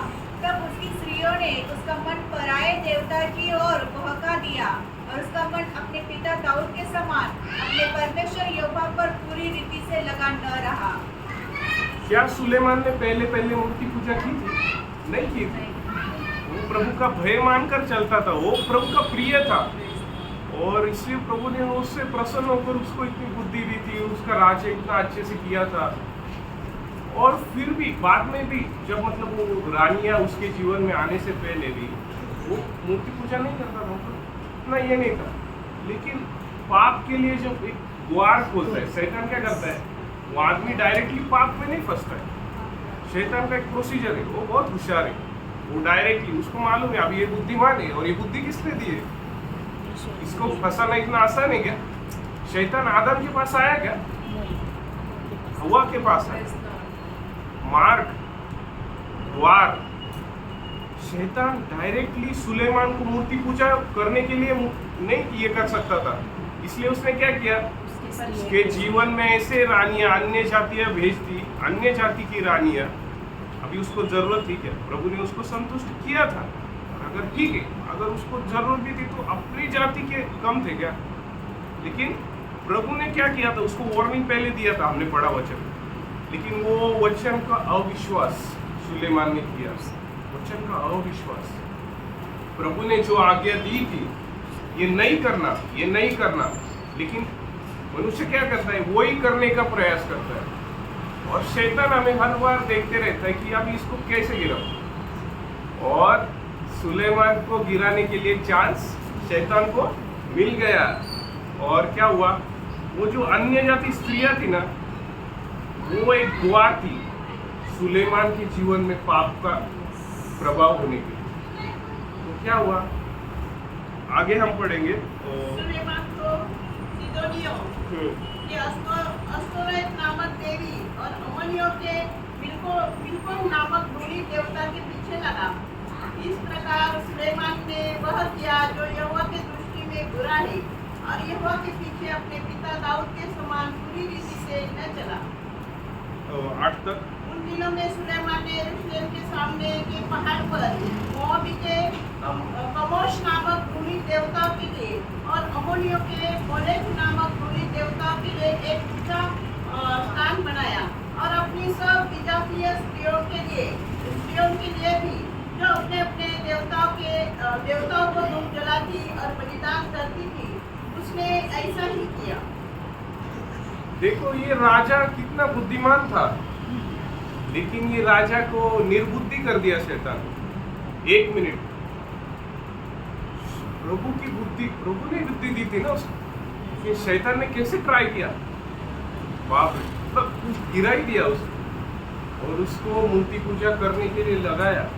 तब उसकी स्त्रियों ने उसका मन पराये देवता की ओर बहका दिया, और उसका मन अपने पिता दाऊद के समान अपने परमेश्वर यहोवा पर पूरी रीति से लगा न रहा। क्या सुलेमान ने पहले मूर्ति पूजा की थी? नहीं की थी। वो प्रभु का भय मानकर चलता था, वो प्रभु का प्रिय था, और इसलिए प्रभु ने उससे प्रसन्न होकर उसको इतनी बुद्धि दी थी, उसका राज्य इतना अच्छे से किया था। और फिर भी बाद में भी जब मतलब वो रानियां उसके जीवन में आने से पहले भी वो मूर्ति पूजा नहीं करता था, इतना ये नहीं था। लेकिन पाप के लिए जब एक द्वार खोलता है, शैतान क्या करता है, वो आदमी डायरेक्टली पाप में नहीं फंसता है। शैतान का एक प्रोसीजर है, वो बहुत होशियार है, वो डायरेक्टली उसको मालूम है अब ये बुद्धिमान है, और ये बुद्धि किसने दी है, इसको फंसाना इतना आसान है क्या। शैतान आदम के पास आया क्या, हवा के पास आया, मार्ग द्वार। शैतान डायरेक्टली सुलेमान को मूर्ति पूजा करने के लिए नहीं ये कर सकता था, इसलिए उसने क्या किया, उसके जीवन में ऐसे रानियां अन्य जातियां भेज दी, अन्य जाति की रानियां। अभी उसको जरूरत थी क्या, प्रभु ने उसको संतुष्ट किया था, अगर ठीक है, अगर उसको जरूरत भी थी तो अपनी जाति के कम थे क्या। लेकिन प्रभु ने क्या किया था, उसको वार्निंग पहले दिया था, हमने पढ़ा वचन, लेकिन वो वचन का अविश्वास सुलेमान ने किया, वचन का अविश्वास। प्रभु ने जो आज्ञा दी थी ये नहीं करना, ये नहीं करना, लेकिन मनुष्य क्या करता है, वही करने का प्रयास करता है। और शैतान हमें हर बार देखते रहता है कि अब इसको कैसे गिराऊं, और सुलेमान को गिराने के लिए चांस शैतान को मिल गया। और क्या हुआ, वो जो अन्य जाति स्त्रियां थी ना, वो एक द्वार थी सुलेमान के जीवन में पाप का प्रभाव होने के लिए। तो क्या हुआ, आगे हम पढ़ेंगे। सुलेमान को सीदोनियों के अस्तोरेत नामक देवी और अमोनियों के बिल्कोम नामक बूढ़ी देवता के पीछे लगा। इस प्रकार सुलेमान ने वह किया जो यहोवा की दृष्टि में बुरा है, और यहोवा के पीछे अपने पिता दाऊद के समान पूरी रीति से न चला। 8 तक। उन दिनों में सुलेमान ने यरूशलेम के सामने के पहाड़ पर मोआबी के कमोश नामक बूढ़ी देवताओं के लिए और अमोनियों के मोलेक नामक बूढ़ी देवताओं के लिए एक ऊंचा स्थान बनाया, और अपनी सब विजातीय स्त्रियों के लिए भी जो अपने अपने देवताओं को धूप जलाती और बलिदान करती थी, उसने ऐसा ही किया। देखो ये राजा कितना बुद्धिमान था, लेकिन ये राजा को निर्बुद्धि कर दिया शैतान। 1 मिनट, प्रभु की बुद्धि, प्रभु ने बुद्धि दी थी ना उसको, ये शैतान ने कैसे ट्राई किया, बाप रे, मतलब कुछ गिरा ही दिया उसको और उसको मूर्ति पूजा करने के लिए लगाया।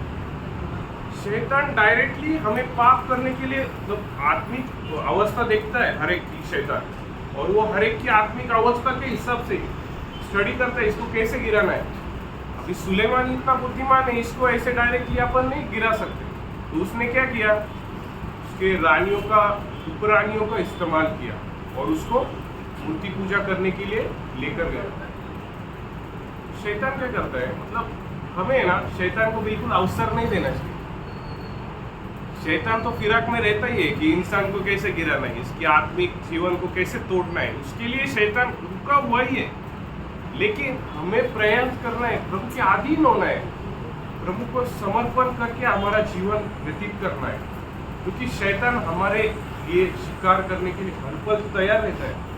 शैतान डायरेक्टली हमें पाप करने के लिए आत्मिक अवस्था देखता है हर एक की शैतान, और वो हर एक की आत्मिक अवस्था के हिसाब से स्टडी करता है इसको कैसे गिराना है। अभी सुलेमान इतना बुद्धिमान है, इसको ऐसे डायरेक्टली अपन नहीं गिरा सकते। तो उसने क्या किया, उसके रानियों का, उपरानियों का इस्तेमाल किया और उसको मूर्ति पूजा करने के लिए लेकर गया। शैतान क्या करता है, मतलब हमें ना शैतान को बिल्कुल अवसर नहीं देना चाहिए। शैतान तो फिराक में रहता ही है कि इंसान को कैसे गिराना है, इसकी आत्मिक जीवन को कैसे तोड़ना है, उसके लिए शैतान रुका हुआ ही है। लेकिन हमें प्रयास करना है, प्रभु के अधीन होना है, प्रभु को समर्पण करके हमारा जीवन व्यतीत करना है, क्योंकि शैतान हमारे लिए शिकार करने के लिए हर पल तैयार रहता है।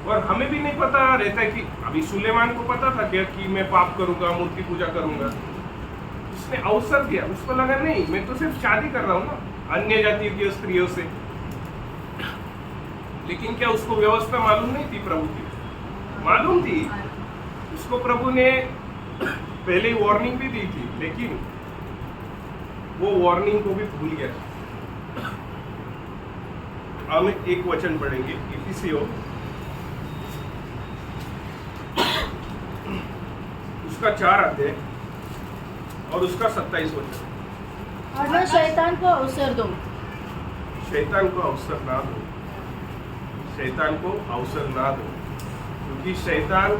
और हमें भी नहीं पता रहता है कि अभी सुलेमान को पता था क्या कि मैं पाप करूंगा, मूर्ति पूजा करूंगा। उसने अवसर दिया, उसको लगा नहीं मैं तो सिर्फ शादी कर रहा हूँ ना अन्य जाति की स्त्रियों से। लेकिन क्या उसको व्यवस्था मालूम नहीं थी, प्रभु की मालूम थी। उसको प्रभु ने पहले ही वार्निंग भी दी थी, लेकिन वो वार्निंग को भी भूल गया। हम एक वचन पढ़ेंगे, इफिसियों उसका 4 अध्याय और उसका 27 वचन। और मैं शैतान को अवसर दूं। शैतान को अवसर ना दो, शैतान को अवसर ना दो, क्योंकि शैतान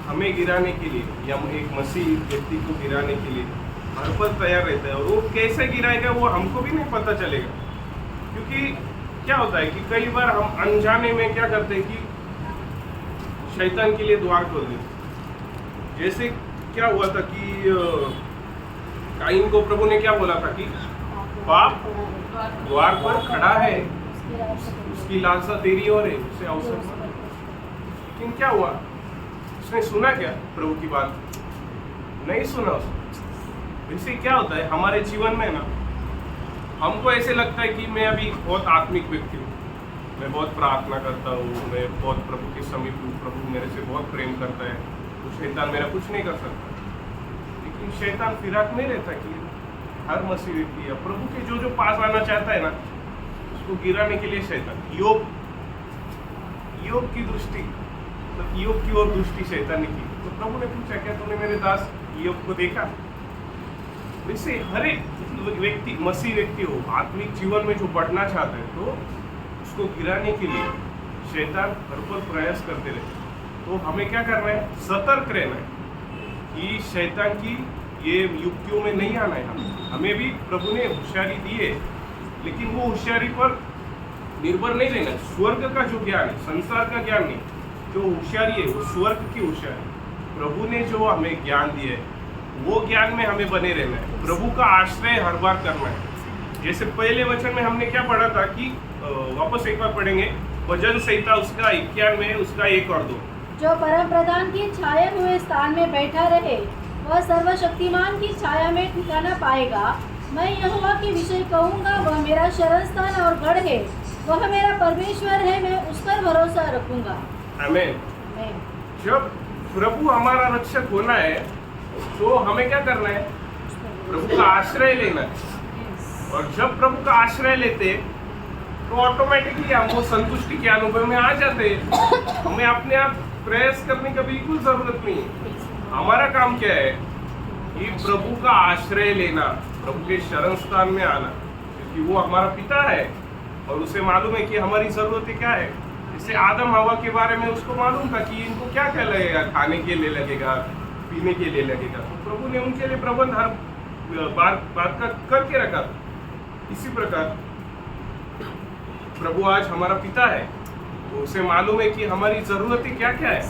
हमें गिराने के लिए या एक मसीह व्यक्ति को गिराने के लिए हर पल तैयार रहता है। और वो कैसे गिराएगा वो हमको भी नहीं पता चलेगा, क्योंकि क्या होता है कि कई बार हम अनजाने में क्या करते हैं कि शैतान के लिए द्वार खोल देते। जैसे क्या हुआ था कि काइन को प्रभु ने क्या बोला था कि पाप द्वार पर खड़ा है, उसकी लालसा तेरी और है, उसे अवसर मत दे। लेकिन क्या हुआ, उसने सुना क्या प्रभु की बात? नहीं सुना उसने। इससे क्या होता है हमारे जीवन में ना, हमको ऐसे लगता है कि मैं अभी बहुत आत्मिक व्यक्ति हूँ, मैं बहुत प्रार्थना करता हूँ, मैं बहुत प्रभु के समीप हूँ, प्रभु मेरे से बहुत प्रेम करता है, तो शैतान मेरा कुछ नहीं कर सकता। लेकिन शैतान फिराक नहीं रहता कि हर मसीह व्यक्ति या प्रभु के जो पास आना चाहता है ना, उसको गिराने के लिए शैतान योग की दृष्टि, मतलब योग की ओर दृष्टि शैतान ने की। तो प्रभु ने पूछा, क्या तूने मेरे दास योग को देखा? वैसे हर एक व्यक्ति, मसीह व्यक्ति हो, आत्मिक जीवन में जो बढ़ना चाहता है, तो उसको गिराने के लिए शैतान हर पल प्रयास करते रहते। तो हमें क्या करना है, सतर्क रहना है कि शैतान की ये युक्तियों में नहीं आना है। हमें भी प्रभु ने होशियारी दी है, लेकिन वो होशियारी पर निर्भर नहीं रहना। स्वर्ग का जो ज्ञान है, संसार का ज्ञान नहीं, जो होशियारी है वो स्वर्ग की होशियारी। प्रभु ने जो हमें ज्ञान दिया है वो ज्ञान में हमें बने रहना है, प्रभु का आश्रय हर बार करना है। जैसे पहले वचन में हमने क्या पढ़ा था कि वापस एक बार पढ़ेंगे, भजन संहिता उसका 91 उसका 1 और 2। जो परम प्रधान की छाए हुए स्थान में बैठा रहे, वह सर्वशक्तिमान की छाया में ठिकाना पाएगा। मैं यहोवा के विषय कहूँगा, वह मेरा शरण स्थान और गढ़ है, वह मेरा परमेश्वर है, मैं उस पर भरोसा रखूँगा। आमीन। आमीन। जब प्रभु हमारा रक्षक होना है तो हमें क्या करना है? प्रभु का आश्रय लेना है। और जब प्रभु का आश्रय लेते तो ऑटोमेटिकली हम वो संतुष्टि के अनुभव में आ जाते हैं। हमें अपने आप प्रयास करने का बिल्कुल जरूरत नहीं है। हमारा काम क्या है कि प्रभु का आश्रय लेना, प्रभु के शरण स्थान में आना, क्योंकि वो हमारा पिता है और उसे मालूम है कि हमारी जरूरतें क्या है। जैसे आदम हवा के बारे में उसको मालूम था कि इनको क्या क्या लगेगा, खाने के लिए लगेगा, पीने के लिए लगेगा, तो प्रभु ने उनके लिए प्रबंध हर बात का करके रखा। इसी प्रकार प्रभु आज हमारा पिता है, तो उसे मालूम है कि हमारी जरूरतें क्या क्या है।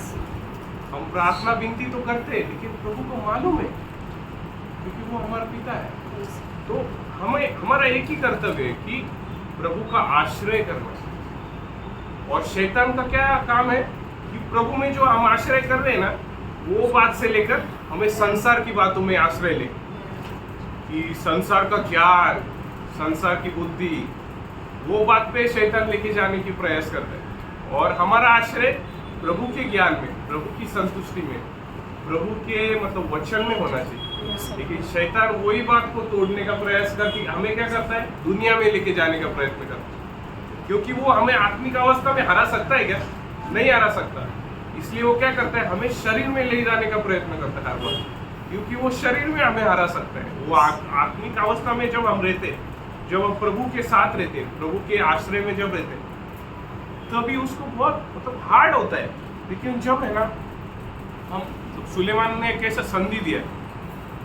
हम प्रार्थना विनती तो करते हैं लेकिन प्रभु को मालूम है क्योंकि वो हमारा पिता है। तो हमें हमारा एक ही कर्तव्य है कि प्रभु का आश्रय करना। और शैतान का क्या काम है कि प्रभु में जो हम आश्रय कर रहे हैं ना, वो बात से लेकर हमें संसार की बातों में आश्रय ले, कि संसार का ज्ञान, संसार की बुद्धि, वो बात पे शैतान लेके जाने की प्रयास करता है। और हमारा आश्रय प्रभु के ज्ञान में, प्रभु की संतुष्टि में, प्रभु के मतलब वचन में होना चाहिए। लेकिन शैतान वही बात को तोड़ने का प्रयास करके हमें क्या करता है? दुनिया में लेके जाने का प्रयत्न करता है। क्योंकि वो हमें आत्मिक अवस्था में हरा सकता है क्या? नहीं हरा सकता। इसलिए वो क्या करता है? हमें शरीर में ले जाने का प्रयत्न करता है हर बार, क्योंकि वो शरीर में हमें हरा सकता है। वो आत्मिक अवस्था में जब हम रहते, जब हम प्रभु के साथ रहते, प्रभु के आश्रय में जब रहते, तभी उसको बहुत मतलब हार्ड होता है। लेकिन जब है ना, हम सुलेमान ने कैसा संधि दिया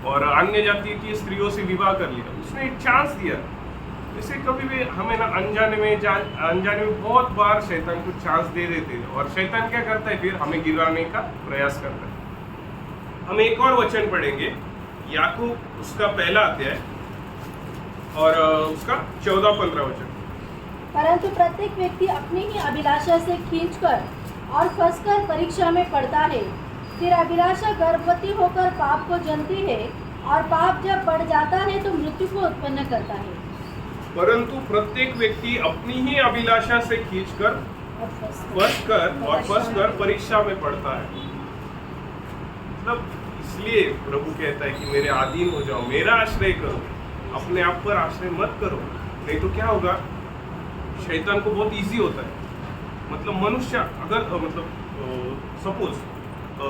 और अन्य जाति की स्त्रियों से विवाह कर लिया, उसने एक चांस दिया। जैसे कभी भी हमें ना अनजाने में बहुत बार शैतान को चांस दे देते हैं, और शैतान क्या करता है? फिर हमें गिराने का प्रयास करता है। हम एक और वचन पढ़ेंगे, याकूब उसका पहला अध्याय और उसका 14-15 वचन। परंतु प्रत्येक व्यक्ति अपनी ही अभिलाषा से खींचकर और फंसकर परीक्षा में पड़ता है। फिर अभिलाषा गर्भवती होकर पाप को जनती है, और पाप जब बढ़ जाता है तो मृत्यु को उत्पन्न करता है। परंतु प्रत्येक व्यक्ति अपनी ही अभिलाषा से खींचकर फंसकर परीक्षा में पड़ता है। मतलब इसलिए प्रभु कहता है कि मेरे अधीन हो जाओ, मेरा आश्रय करो, अपने आप पर आश्रय मत करो। नहीं तो क्या होगा? शैतान को बहुत इजी होता है। मतलब मनुष्य अगर सपोज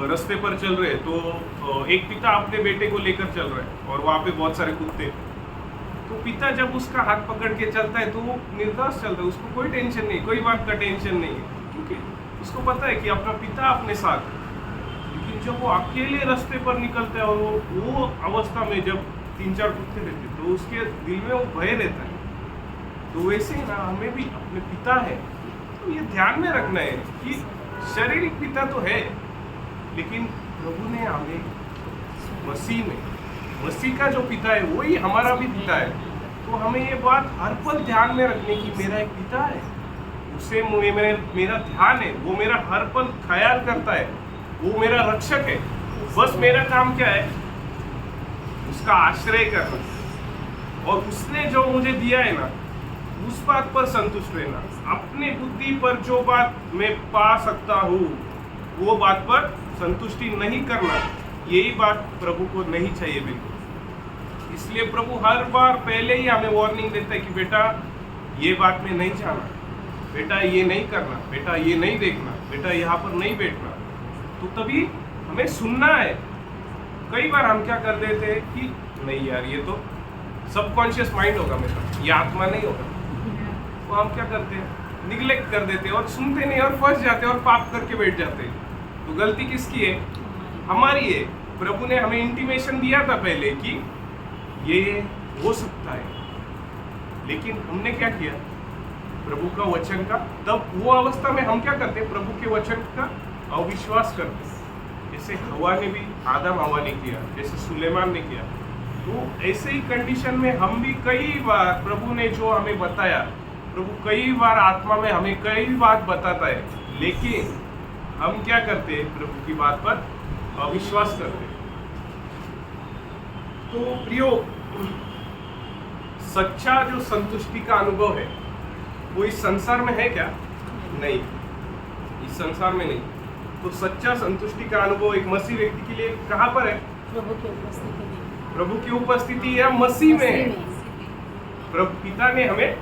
रास्ते पर चल रहे तो एक पिता अपने बेटे को लेकर चल रहा है और वहाँ पे बहुत सारे कुत्ते, तो पिता जब उसका हाथ पकड़ के चलता है तो वो निर्दोष चलता है, उसको कोई टेंशन नहीं, कोई बात का टेंशन नहीं है, क्योंकि उसको पता है कि अपना पिता अपने साथ है। लेकिन जब वो अकेले रास्ते पर निकलता है और वो अवस्था में जब 3-4 कुत्ते रहते तो उसके दिल में वो भय रहता है। तो वैसे ही ना हमें भी अपने पिता है तो ये ध्यान में रखना है कि शारीरिक पिता तो है, लेकिन प्रभु ने हमें मसीह का जो पिता है वही हमारा भी पिता है। तो हमें ये बात हर पल ध्यान में रखने की मेरा एक पिता है, उसे मेरा ध्यान है, वो मेरा हर पल ख्याल करता है, वो मेरा रक्षक है। बस मेरा काम क्या है? उसका आश्रय करना, और उसने जो मुझे दिया है ना उस बात पर संतुष्ट रहना। अपने बुद्धि पर जो बात मैं पा सकता हूँ वो बात पर संतुष्टि नहीं करना, यही बात प्रभु को नहीं चाहिए बिल्कुल। इसलिए प्रभु हर बार पहले ही हमें वार्निंग देता है कि बेटा ये बात में नहीं जाना, बेटा ये नहीं करना, बेटा ये नहीं देखना, बेटा यहाँ पर नहीं बैठना। तो तभी हमें सुनना है। कई बार हम क्या कर देते हैं कि नहीं यार ये तो सबकॉन्शियस माइंड होगा मेरा, ये आत्मा नहीं होगा, तो हम क्या करते हैं? निग्लेक्ट कर देते हैं और सुनते नहीं और फंस जाते हैं और पाप करके बैठ जाते हैं। तो गलती किसकी है? हमारी है। प्रभु ने हमें इंटीमेशन दिया था पहले कि ये हो सकता है, लेकिन हमने क्या किया? प्रभु का वचन का, तब वो अवस्था में हम क्या करते? प्रभु के वचन का अविश्वास करते, जैसे हवा ने भी, आदम हवा ने किया, जैसे सुलेमान ने किया। तो ऐसे ही कंडीशन में हम भी कई बार प्रभु ने जो हमें बताया, प्रभु कई बार आत्मा में हमें कई बात बताता है, लेकिन हम क्या करते हैं? प्रभु की बात पर अविश्वास करते हैं। तो प्रियो, सच्चा जो संतुष्टि का अनुभव है वो इस संसार में है क्या? नहीं। इस संसार में नहीं। तो सच्चा संतुष्टि का अनुभव एक मसीह व्यक्ति के लिए कहाँ पर है? प्रभु की उपस्थिति में, प्रभु की उपस्थिति या मसीह में है। प्रभु पिता ने हमें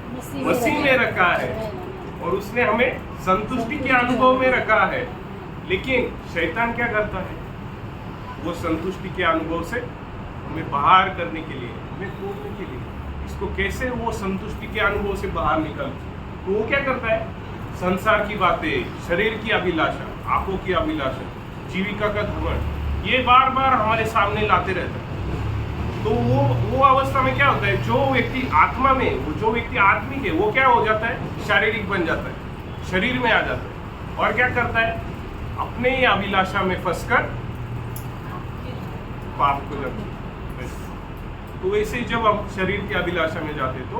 मसीह में रखा है और उसने हमें संतुष्टि के अनुभव में रखा है। लेकिन शैतान क्या करता है? वो संतुष्टि के अनुभव से हमें बाहर करने के लिए, हमें तोड़ने के लिए, इसको कैसे वो संतुष्टि के अनुभव से बाहर निकल, तो वो क्या करता है? संसार की बातें, शरीर की अभिलाषा, आंखों की अभिलाषा, जीविका का घमंड, ये बार बार हमारे सामने लाते रहता है। तो वो अवस्था में क्या होता है? जो व्यक्ति आत्मा में, वो जो व्यक्ति आत्मिक है, वो क्या हो जाता है? शारीरिक बन जाता है, शरीर में आ जाता है और क्या करता है? अपने ही अभिलाषा में फंसकर पाप को जाता है। तो वैसे ही जब हम शरीर की अभिलाषा में जाते तो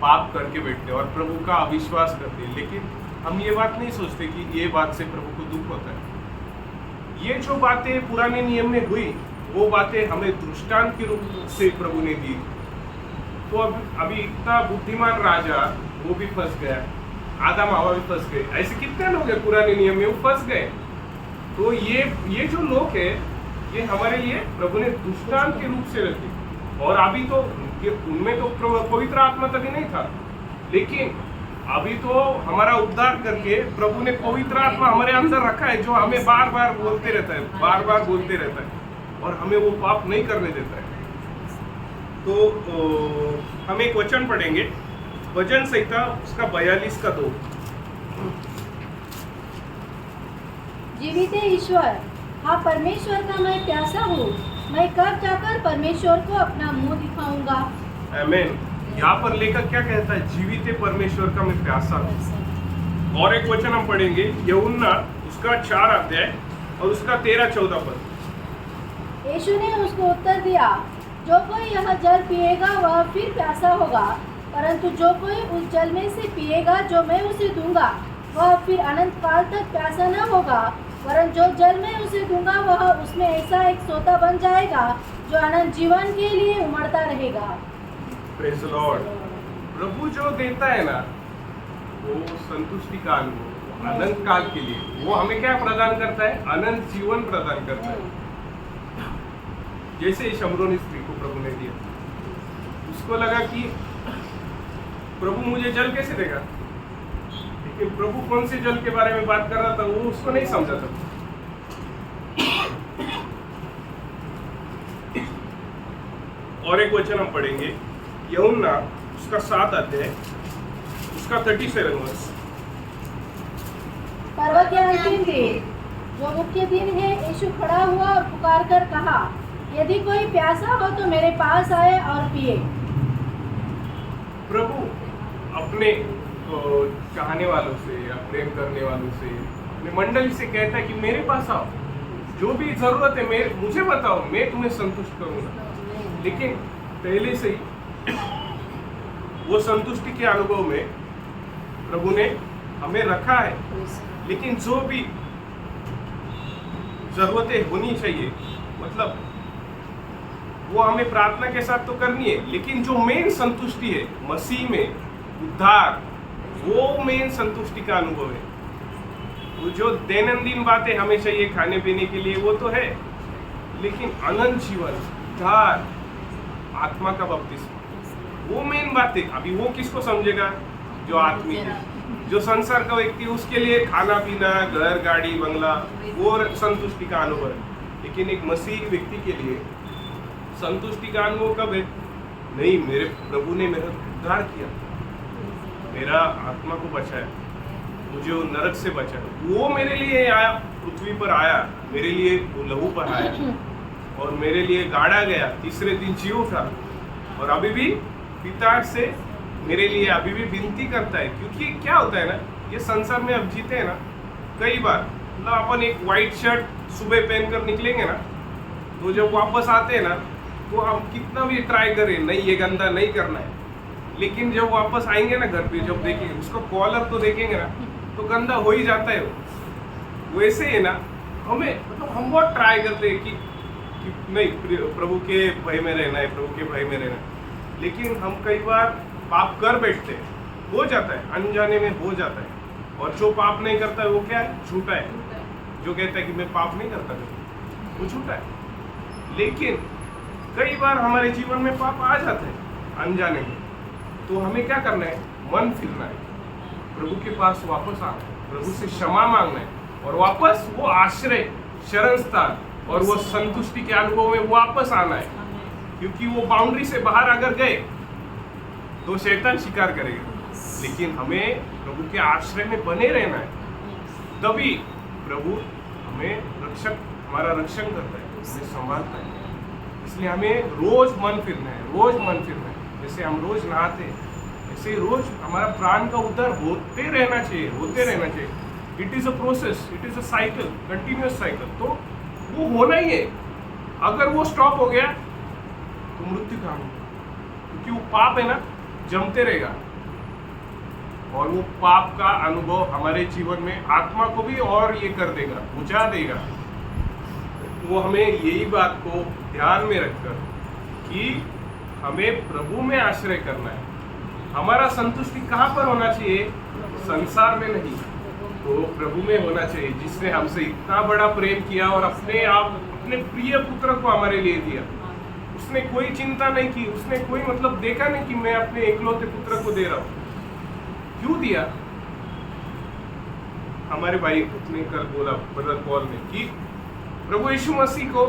पाप करके बैठते और प्रभु का अविश्वास करते। लेकिन हम ये बात नहीं सोचते कि ये बात से प्रभु को दुख होता है। ये जो बातें पुराने नियम में हुई, वो बातें हमें दृष्टांत के रूप से प्रभु ने दी। तो अभी इतना बुद्धिमान राजा वो भी फंस गया, आदम हवा भी फंस गए। ऐसे कितने लोग हैं पुराने नियम में, वो फंस गए। तो ये जो लोग हैं, ये हमारे लिए प्रभु ने दृष्टांत के रूप से रखे। और अभी तो उनमें तो पवित्र आत्मा तभी नहीं था, लेकिन अभी तो हमारा उद्धार करके प्रभु ने पवित्र आत्मा हमारे अंदर रखा है, जो हमें बार बार बोलते रहता है, बार बार बोलते रहता है और हमें वो पाप नहीं करने देता है। तो हम एक वचन पढ़ेंगे, भजन संहिता उसका 42 का 2। जीवित ईश्वर, हाँ परमेश्वर का मैं प्यासा हूँ, मैं कब जाकर परमेश्वर को अपना मुंह दिखाऊंगा। आमीन। यहाँ पर लेकर क्या कहता है? जीवित परमेश्वर का मैं प्यासा हूँ। और एक वचन हम पढ़ेंगे, यूहन्ना उसका 4 अध्याय और उसका 13-14 पद। यीशु ने उसको उत्तर दिया, जो कोई यह जल पिएगा वह फिर प्यासा होगा, परंतु जो कोई उस जल में से पिएगा जो मैं उसे दूंगा, वह फिर अनंत काल तक प्यासा न होगा, वरन जो जल मैं उसे दूंगा वह उसमें ऐसा एक सोता बन जाएगा जो अनंत जीवन के लिए उमड़ता रहेगा। Praise the Lord. प्रभु जो देता है ना, वो संतुष्टि का अनुभव अनंत काल के लिए, वो हमें क्या प्रदान करता है? अनंत जीवन प्रदान करता है। जैसे शमरोनी स्त्री को प्रभु ने दिया, उसको लगा कि प्रभु मुझे जल कैसे देगा, लेकिन प्रभु कौन से जल के बारे में बात कर रहा था वो उसको नहीं समझा था। और एक वचन हम पढ़ेंगे, यूहन्ना उसका 7 अध्याय उसका 37 वर्ष। पर्व के अंतिम दिन, जो मुख्य दिन है, यीशु खड़ा हुआ और पुकार कर कहा, यदि कोई प्यासा हो तो मेरे पास आए और पिए। प्रभु अपने चाहने वालों से या प्रेम करने वालों से, अपने मंडली से कहता है कि मेरे पास आओ, जो भी जरूरत है मुझे बताओ, मैं तुम्हें संतुष्ट करूंगा। लेकिन पहले से ही वो संतुष्टि के अनुभव में प्रभु ने हमें रखा है। लेकिन जो भी जरूरतें होनी चाहिए, मतलब वो हमें प्रार्थना के साथ तो करनी है, लेकिन जो मेन संतुष्टि है मसीह में उद्धार, वो मेन संतुष्टि का अनुभव है। वो जो दैनंदिन बातें हमें चाहिए खाने पीने के लिए, वो तो है, लेकिन अनंत जीवन, उद्धार, आत्मा का बपतिस्मा, वो मेन बातें। अभी वो किसको समझेगा? जो आत्मिक है, जो संसार का व्यक्ति, उसके लिए खाना पीना, घर, गाड़ी, बंगला, वो संतुष्टि का अनुभव है। लेकिन एक मसीह व्यक्ति के लिए संतुष्टि का अनुभव कब है? नहीं, मेरे प्रभु ने मेरा उद्धार किया, मेरा आत्मा को बचाया, मुझे वो नरक से बचाया, वो मेरे लिए आया, पृथ्वी पर आया, मेरे लिए वो लहू पर आया और मेरे लिए गाड़ा गया, तीसरे दिन जी उठा और अभी भी पिता से मेरे लिए अभी भी विनती करता है। क्योंकि क्या होता है ना, ये संसार में अब जीते हैं ना, कई बार मतलब अपन एक वाइट शर्ट सुबह पहनकर निकलेंगे ना, तो जब वापस आते हैं ना, तो हम कितना भी ट्राई करें, नहीं ये गंदा नहीं करना है, लेकिन जब वापस आएंगे ना घर पे, जब देखेंगे उसको कॉलर तो देखेंगे ना, तो गंदा हो ही जाता है वो। वैसे है ना, हमें मतलब हम बहुत ट्राई करते हैं कि नहीं प्रभु के भय में रहना है, प्रभु के भय में रहना है, लेकिन हम कई बार पाप कर बैठते हैं, हो जाता है, अनजाने में हो जाता है। और जो पाप नहीं करता है वो क्या है? झूठा है। जो कहता है कि मैं पाप नहीं करता वो झूठा है। लेकिन कई बार हमारे जीवन में पाप आ जाते हैं अनजाने में, तो हमें क्या करना है? मन फिरना है, प्रभु के पास वापस आना है, प्रभु से क्षमा मांगना है और वापस वो आश्रय, शरण स्थान और वो संतुष्टि के अनुभव में वापस आना है। क्योंकि वो बाउंड्री से बाहर अगर गए तो शैतान शिकार करेगा, लेकिन हमें प्रभु के आश्रय में बने रहना है, तभी प्रभु हमें हमारा रक्षण करता है, हमें संभालता है। इसलिए हमें रोज मन फिरना है, रोज मन फिरना है। जैसे हम रोज नहाते हैं ऐसे रोज हमारा प्राण का उद्धार होते रहना चाहिए। It is a process, it is a cycle, continuous cycle. तो वो होना ही है। अगर वो स्टॉप हो गया तो मृत्यु का अनुभव, क्योंकि वो पाप है ना, जमते रहेगा और वो पाप का अनुभव हमारे जीवन में आत्मा को भी और ये कर देगा, बुझा देगा। वो हमें यही बात को ध्यान में रखकर कि हमें प्रभु में आश्रय करना है। हमारा संतुष्टि कहाँ पर होना चाहिए? संसार में नहीं, तो प्रभु में होना चाहिए, जिसने हमसे इतना बड़ा प्रेम किया और अपने प्रिय पुत्र को हमारे लिए दिया। उसने कोई चिंता नहीं की, उसने कोई मतलब देखा नहीं कि मैं अपने एकलौते पुत्र को दे रहा हूँ। क्यों दिया? हमारे भाई ने कल बोला, ब्रदर पॉल ने, कि प्रभु यीशु मसीह को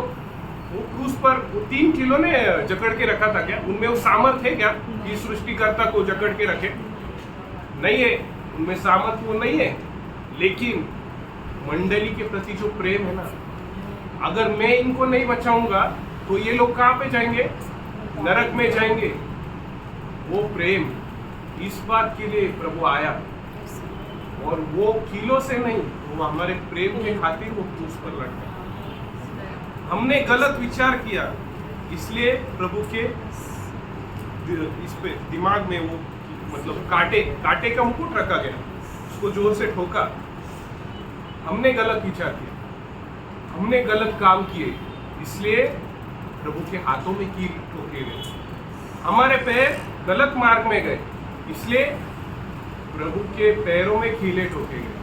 वो क्रूस पर 3 किलो ने जकड़ के रखा था क्या? उनमें वो सामर्थ है क्या कि सृष्टिकर्ता को जकड़ के रखे? नहीं है, उनमें सामर्थ वो नहीं है। लेकिन मंडली के प्रति जो प्रेम है ना, अगर मैं इनको नहीं बचाऊंगा तो ये लोग कहाँ पे जाएंगे? नरक में जाएंगे। वो प्रेम, इस बात के लिए प्रभु आया, और वो किलो से नहीं, वो हमारे प्रेम के खातिर वो क्रूस पर लड़ा। हमने गलत विचार किया, इसलिए प्रभु के इस पे दिमाग में वो मतलब कांटे का मुकुट रखा गया, उसको जोर से ठोका। हमने गलत विचार किया, हमने गलत काम किए, इसलिए प्रभु के हाथों में कील ठोके गए। हमारे पैर गलत मार्ग में गए, इसलिए प्रभु के पैरों में कीले ठोके गए।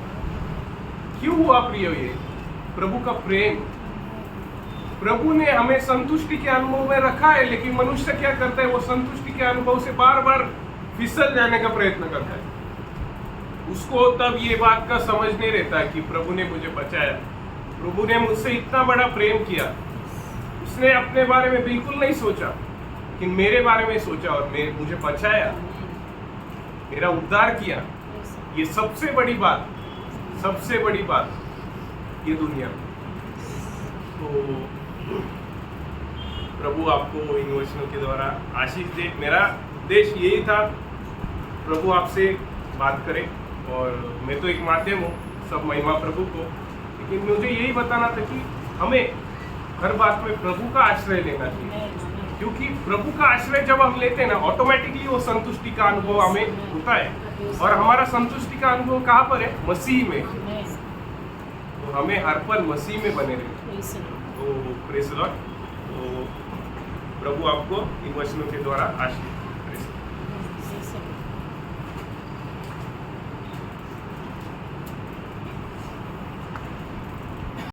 क्यों हुआ प्रिय? ये प्रभु का प्रेम। प्रभु ने हमें संतुष्टि के अनुभव में रखा है, लेकिन मनुष्य क्या करता है? वो संतुष्टि के अनुभव से बार बार फिसल जाने का प्रयत्न करता है। उसको तब ये बात का समझ नहीं रहता है कि प्रभु ने मुझे बचाया, प्रभु ने मुझसे इतना बड़ा प्रेम किया। उसने अपने बारे में बिल्कुल नहीं सोचा, लेकिन मेरे बारे में सोचा और मुझे बचाया, मेरा उद्धार किया। ये सबसे बड़ी बात ये दुनिया में। तो प्रभु आपको इन वचनों के द्वारा आशीष दे। मेरा उद्देश्य यही था, प्रभु आपसे बात करे, और मैं तो एक माध्यम हूँ, सब महिमा प्रभु को, लेकिन मुझे यही बताना था कि हमें हर बात में प्रभु का आश्रय लेना चाहिए। क्योंकि प्रभु का आश्रय जब हम लेते हैं ना, ऑटोमेटिकली वो संतुष्टि का अनुभव हमें होता है। और हमारा संतुष्टि का अनुभव कहाँ पर है? मसीह में। तो हमें हर पल मसीह में बने रहना। तो प्रेज़ द लॉर्ड। तो प्रभु आपको इन वचनों के द्वारा आशीष